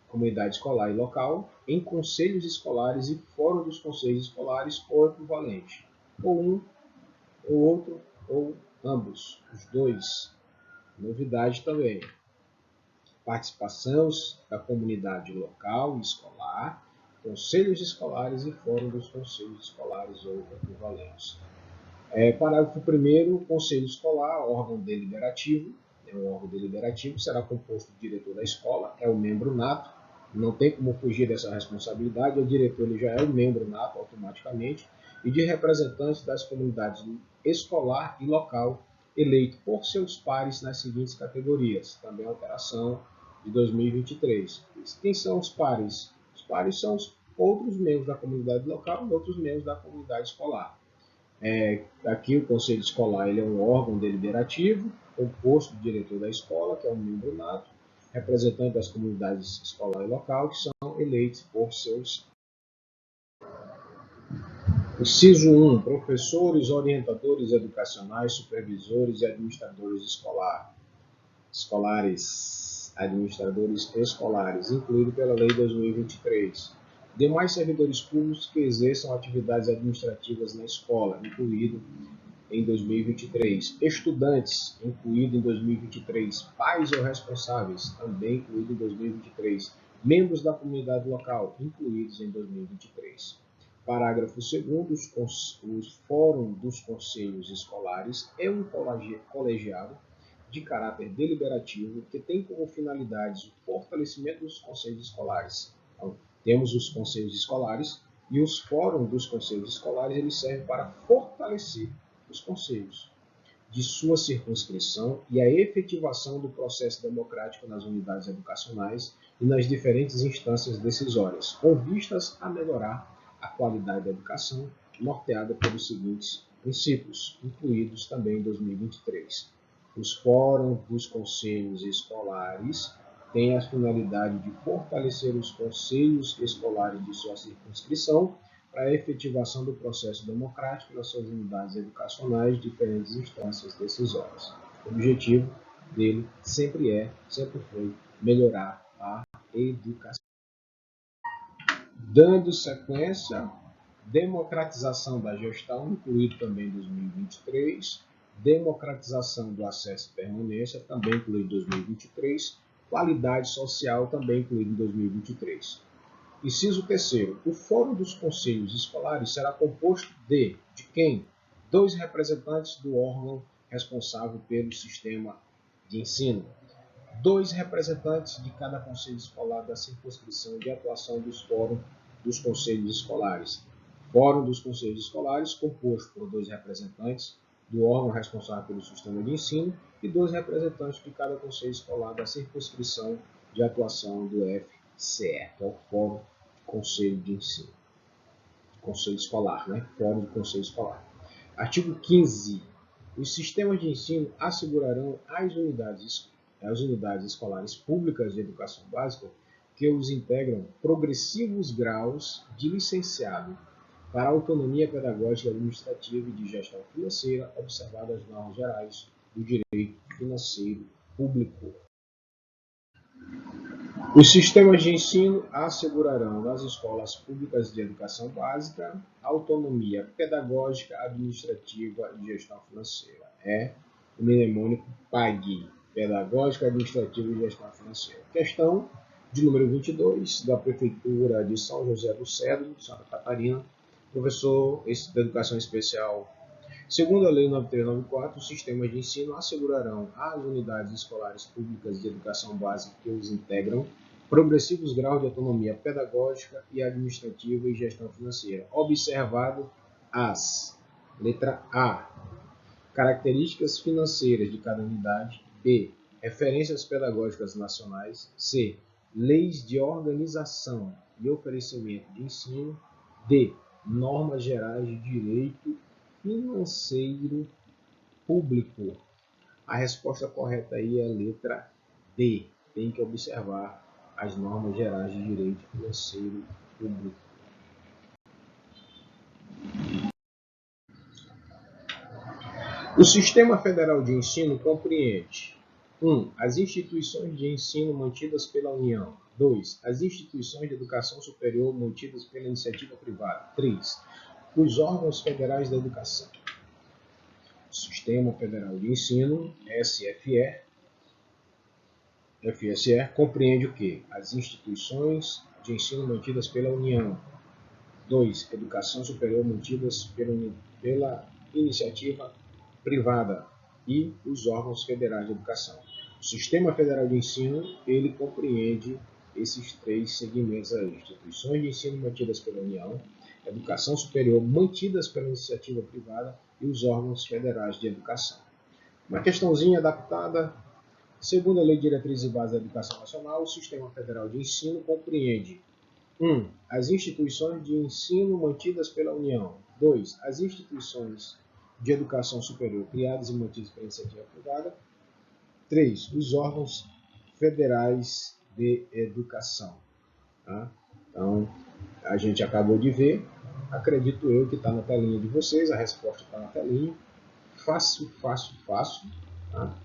Comunidade escolar e local em conselhos escolares e fora dos conselhos escolares ou equivalente. Ou um, ou outro, ou ambos. Os dois. Novidade também. Participação da comunidade local e escolar, conselhos escolares e fora dos conselhos escolares ou equivalentes. Parágrafo 1º, Conselho Escolar, órgão deliberativo. Um órgão deliberativo será composto do diretor da escola, é o membro nato, não tem como fugir dessa responsabilidade, o diretor ele já é o membro nato automaticamente, e de representantes das comunidades escolar e local, eleito por seus pares nas seguintes categorias, também alteração de 2023. Quem são os pares? Os pares são os outros membros da comunidade local e outros membros da comunidade escolar. Aqui o Conselho Escolar ele é um órgão deliberativo, composto do diretor da escola, que é um membro nato, representante das comunidades escolar e local, que são eleitos por seus. Inciso 1. Professores, orientadores educacionais, supervisores e administradores administradores escolares, incluído pela Lei 2023. Demais servidores públicos que exerçam atividades administrativas na escola, incluído em 2023. Estudantes, incluído em 2023. Pais ou responsáveis, também incluído em 2023. Membros da comunidade local, incluídos em 2023. Parágrafo 2º, os fórum dos conselhos escolares é um colegiado de caráter deliberativo que tem como finalidades o fortalecimento dos conselhos escolares. Então, temos os conselhos escolares e os fóruns dos conselhos escolares eles servem para fortalecer os conselhos de sua circunscrição e a efetivação do processo democrático nas unidades educacionais e nas diferentes instâncias decisórias, com vistas a melhorar a qualidade da educação, norteada pelos seguintes princípios, incluídos também em 2023. Os fóruns dos conselhos escolares têm a finalidade de fortalecer os conselhos escolares de sua circunscrição para a efetivação do processo democrático nas suas unidades educacionais de diferentes instâncias decisórias. O objetivo dele sempre foi melhorar a educação. Dando sequência, democratização da gestão, incluído também em 2023, democratização do acesso e permanência, também incluído em 2023, qualidade social, também incluído em 2023. Inciso 3º. O Fórum dos Conselhos Escolares será composto de quem? 2 representantes do órgão responsável pelo sistema de ensino. 2 representantes de cada conselho escolar da circunscrição de atuação dos fóruns dos conselhos escolares. Fórum dos conselhos escolares composto por 2 representantes do órgão responsável pelo sistema de ensino e 2 representantes de cada conselho escolar da circunscrição de atuação do FCE, que é o Fórum de Conselho de Ensino. Conselho Escolar, né? Fórum de Conselho Escolar. Artigo 15. Os sistemas de ensino assegurarão às unidades escolares públicas de educação básica que os integram progressivos graus de licenciado para autonomia pedagógica, administrativa e de gestão financeira, observadas as normas gerais do direito financeiro público. Os sistemas de ensino assegurarão nas escolas públicas de educação básica autonomia pedagógica, administrativa e gestão financeira. É o mnemônico PAG, pedagógica, administrativa e gestão financeira. Questão de número 22, da Prefeitura de São José do Cedro, Santa Catarina, professor da Educação Especial. Segundo a Lei 9394, os sistemas de ensino assegurarão às unidades escolares públicas de educação básica que os integram progressivos graus de autonomia pedagógica e administrativa e gestão financeira, observado as: letra A, características financeiras de cada unidade, B, referências pedagógicas nacionais, C, leis de organização e oferecimento de ensino, D, normas gerais de direito financeiro público. A resposta correta aí é a letra D. Tem que observar as normas gerais de direito financeiro público. O Sistema Federal de Ensino compreende 1. As instituições de ensino mantidas pela União. 2. As instituições de educação superior mantidas pela iniciativa privada. 3. Os órgãos federais da educação. O Sistema Federal de Ensino, SFE, compreende o quê? As instituições de ensino mantidas pela União. 2. Educação superior mantidas pela iniciativa privada e os órgãos federais de educação. O Sistema Federal de Ensino, ele compreende esses 3 segmentos aí: instituições de ensino mantidas pela União, educação superior mantidas pela iniciativa privada e os órgãos federais de educação. Uma questãozinha adaptada. Segundo a Lei de Diretrizes e Bases da Educação Nacional, o Sistema Federal de Ensino compreende 1. As instituições de ensino mantidas pela União. 2. As instituições de educação superior criadas e mantidas pela iniciativa privada. 3. Os órgãos federais de educação. Tá? Então, a gente acabou de ver. Acredito eu que está na telinha de vocês. A resposta está na telinha. Fácil, fácil, fácil. Tá?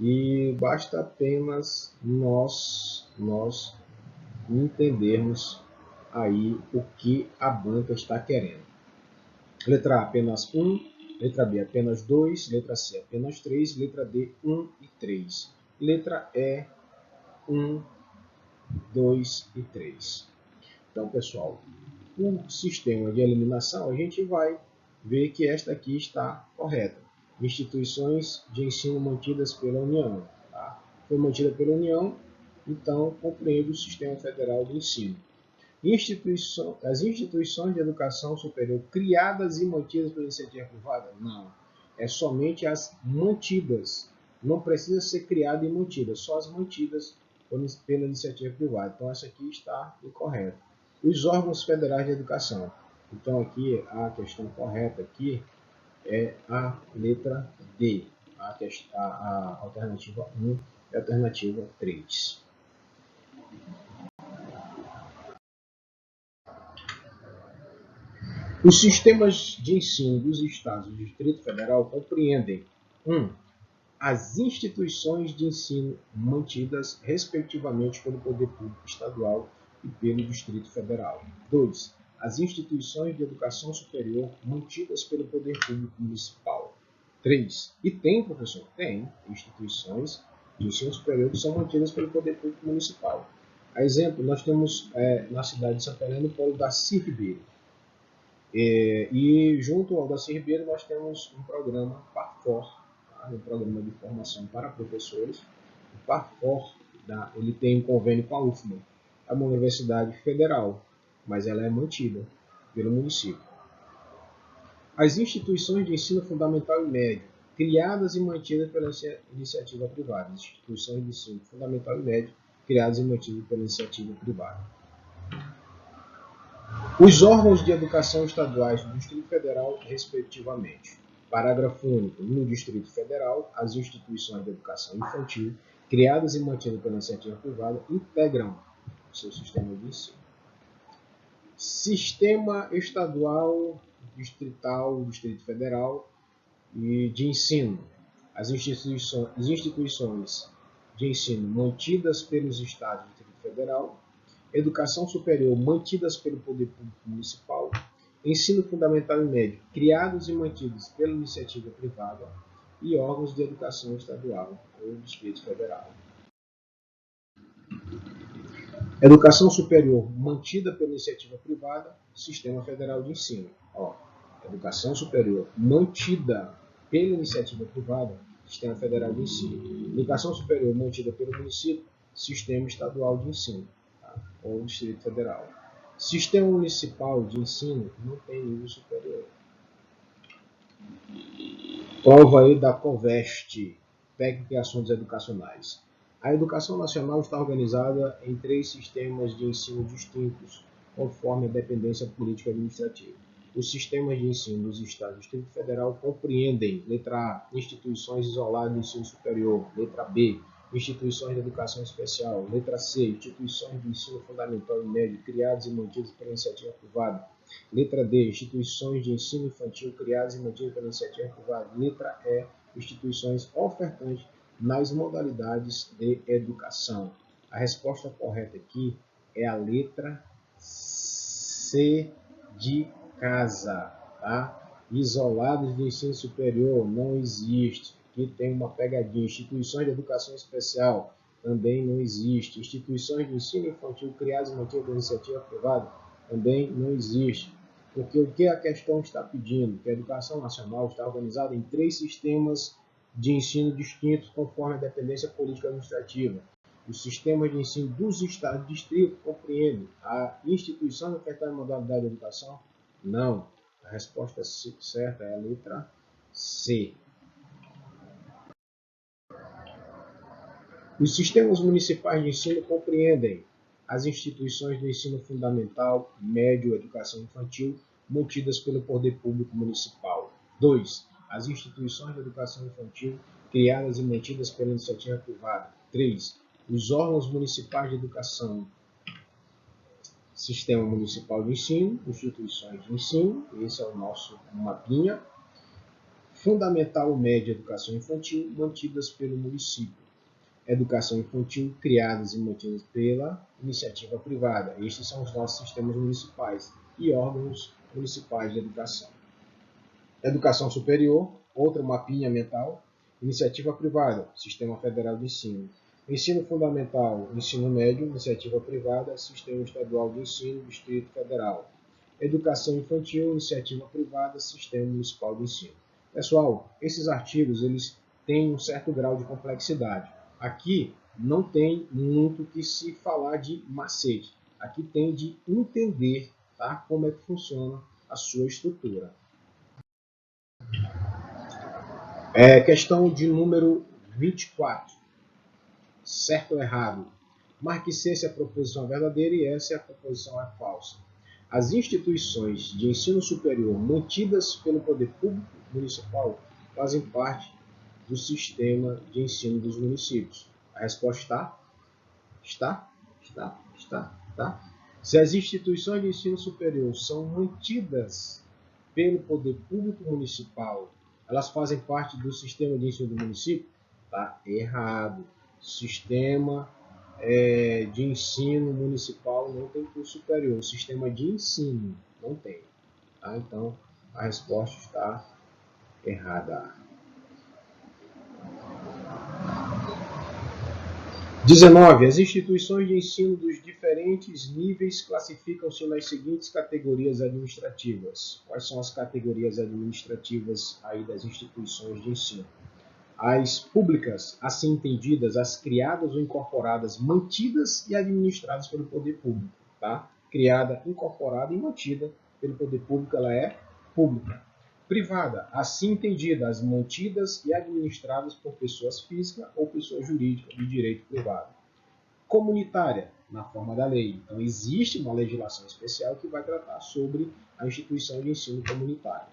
E basta apenas nós entendermos aí o que a banca está querendo. Letra A, apenas 1. Letra B, apenas 2. Letra C, apenas 3. Letra D, 1 e 3. Letra E, 1, 2 e 3. Então, pessoal, Por sistema de eliminação, a gente vai ver que esta aqui está correta. Instituições de ensino mantidas pela União. Tá? Foi mantida pela União, então compreende o Sistema Federal de Ensino. As instituições de educação superior criadas e mantidas pela iniciativa privada? Não. É somente as mantidas. Não precisa ser criada e mantida, só as mantidas pela iniciativa privada. Então, essa aqui está incorreta. Os órgãos federais de educação. Então, aqui a questão correta aqui é a letra D. A alternativa 1 e a alternativa 3. Os sistemas de ensino dos estados do Distrito Federal compreendem 1. As instituições de ensino mantidas, respectivamente, pelo Poder Público Estadual e pelo Distrito Federal. 2. As instituições de educação superior mantidas pelo Poder Público Municipal. 3. E tem, professor? Tem instituições de ensino superior que são mantidas pelo Poder Público Municipal. A exemplo, nós temos na cidade de Santa Helena o polo da Ribeiro. E junto ao Darcy Ribeiro nós temos um programa PARFOR, tá? Um programa de formação para professores. O PARFOR ele tem um convênio com a UFMA, é uma universidade federal, mas ela é mantida pelo município. As instituições de ensino fundamental e médio, criadas e mantidas pela iniciativa privada. Instituições de ensino fundamental e médio, criadas e mantidas pela iniciativa privada. Os órgãos de educação estaduais do Distrito Federal, respectivamente. Parágrafo único. No Distrito Federal, as instituições de educação infantil, criadas e mantidas pela iniciativa privada, integram o seu sistema de ensino. Sistema estadual, distrital, Distrito Federal e de ensino. As instituições de ensino mantidas pelos estados do Distrito Federal, educação superior mantidas pelo Poder Público Municipal, ensino fundamental e médio criados e mantidos pela iniciativa privada e órgãos de educação estadual ou Distrito Federal. Educação superior mantida pela iniciativa privada, Sistema Federal de Ensino. Educação superior mantida pela iniciativa privada, Sistema Federal de Ensino. Educação superior mantida pelo município, Sistema Estadual de Ensino, ou Distrito Federal. Sistema Municipal de Ensino não tem nível superior. Prova aí da CONVEST, Técnica e Ações Educacionais. A educação nacional está organizada em 3 sistemas de ensino distintos, conforme a dependência política administrativa. Os sistemas de ensino dos estados do Distrito Federal compreendem, letra A, instituições isoladas de ensino superior, letra B, instituições de educação especial, letra C, instituições de ensino fundamental e médio criadas e mantidas pela iniciativa privada, letra D, instituições de ensino infantil criadas e mantidas pela iniciativa privada, letra E, instituições ofertantes nas modalidades de educação. A resposta correta aqui é a letra C de casa, tá? Isolados de ensino superior não existe. Aqui tem uma pegadinha. Instituições de educação especial também não existe. Instituições de ensino infantil criadas e mantidas pela iniciativa privada também não existe. Porque o que a questão está pedindo? Que a educação nacional está organizada em 3 sistemas de ensino distintos conforme a dependência política administrativa. Os sistemas de ensino dos estados e distritos compreendem a instituição ofertada em modalidade de educação? Não. A resposta certa é a letra C. Os sistemas municipais de ensino compreendem as instituições do ensino fundamental, médio, educação infantil, mantidas pelo Poder Público Municipal. 2. As instituições de educação infantil, criadas e mantidas pela iniciativa privada. 3. Os órgãos municipais de educação, Sistema Municipal de Ensino, instituições de ensino, esse é o nosso mapinha. Fundamental, média, educação infantil, mantidas pelo município. Educação infantil, criadas e mantidas pela iniciativa privada. Estes são os nossos sistemas municipais e órgãos municipais de educação. Educação superior, outro mapinha mental. Iniciativa privada, Sistema Federal de Ensino. Ensino fundamental, ensino médio, iniciativa privada, Sistema Estadual de Ensino, Distrito Federal. educação infantil, iniciativa privada, sistema municipal de ensino. Pessoal, esses artigos eles têm um certo grau de complexidade. Aqui não tem muito que se falar de macete. Aqui tem de entender, tá, como é que funciona a sua estrutura. Questão de número 24. Certo ou errado? Marque C se a proposição é verdadeira e S se a proposição é falsa. As instituições de ensino superior mantidas pelo poder público municipal fazem parte do sistema de ensino dos municípios. A resposta está? Está. Se as instituições de ensino superior são mantidas pelo poder público municipal, elas fazem parte do sistema de ensino do município? Está errado. Sistema de ensino municipal não tem curso superior. O sistema de ensino não tem. Tá? Então, a resposta está errada. 19. As instituições de ensino dos diferentes níveis classificam-se nas seguintes categorias administrativas. Quais são as categorias administrativas aí das instituições de ensino? As públicas, assim entendidas, as criadas ou incorporadas, mantidas e administradas pelo poder público. Tá? Criada, incorporada e mantida pelo poder público, ela é pública. Privada, assim entendida, as mantidas e administradas por pessoas físicas ou pessoas jurídicas de direito privado. Comunitária, na forma da lei. Então, existe uma legislação especial que vai tratar sobre a instituição de ensino comunitário.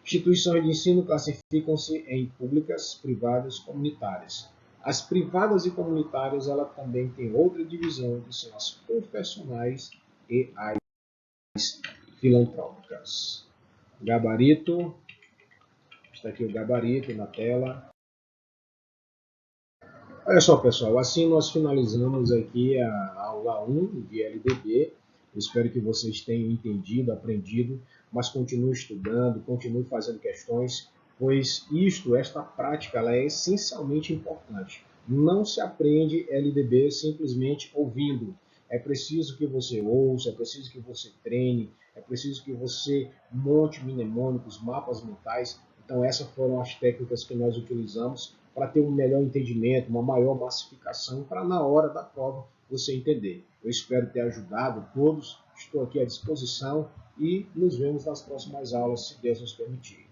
Instituições de ensino classificam-se em públicas, privadas, comunitárias. As privadas e comunitárias, ela também tem outra divisão, que são as confessionais e as filantrópicas. Gabarito, está aqui o gabarito na tela. Olha só, pessoal, assim nós finalizamos aqui a aula 1 de LDB. Eu espero que vocês tenham entendido, aprendido, mas continue estudando, continue fazendo questões, pois esta prática, ela é essencialmente importante. Não se aprende LDB simplesmente ouvindo. É preciso que você ouça, é preciso que você treine, é preciso que você monte mnemônicos, mapas mentais. Então essas foram as técnicas que nós utilizamos para ter um melhor entendimento, uma maior massificação, para na hora da prova você entender. Eu espero ter ajudado todos, estou aqui à disposição e nos vemos nas próximas aulas, se Deus nos permitir.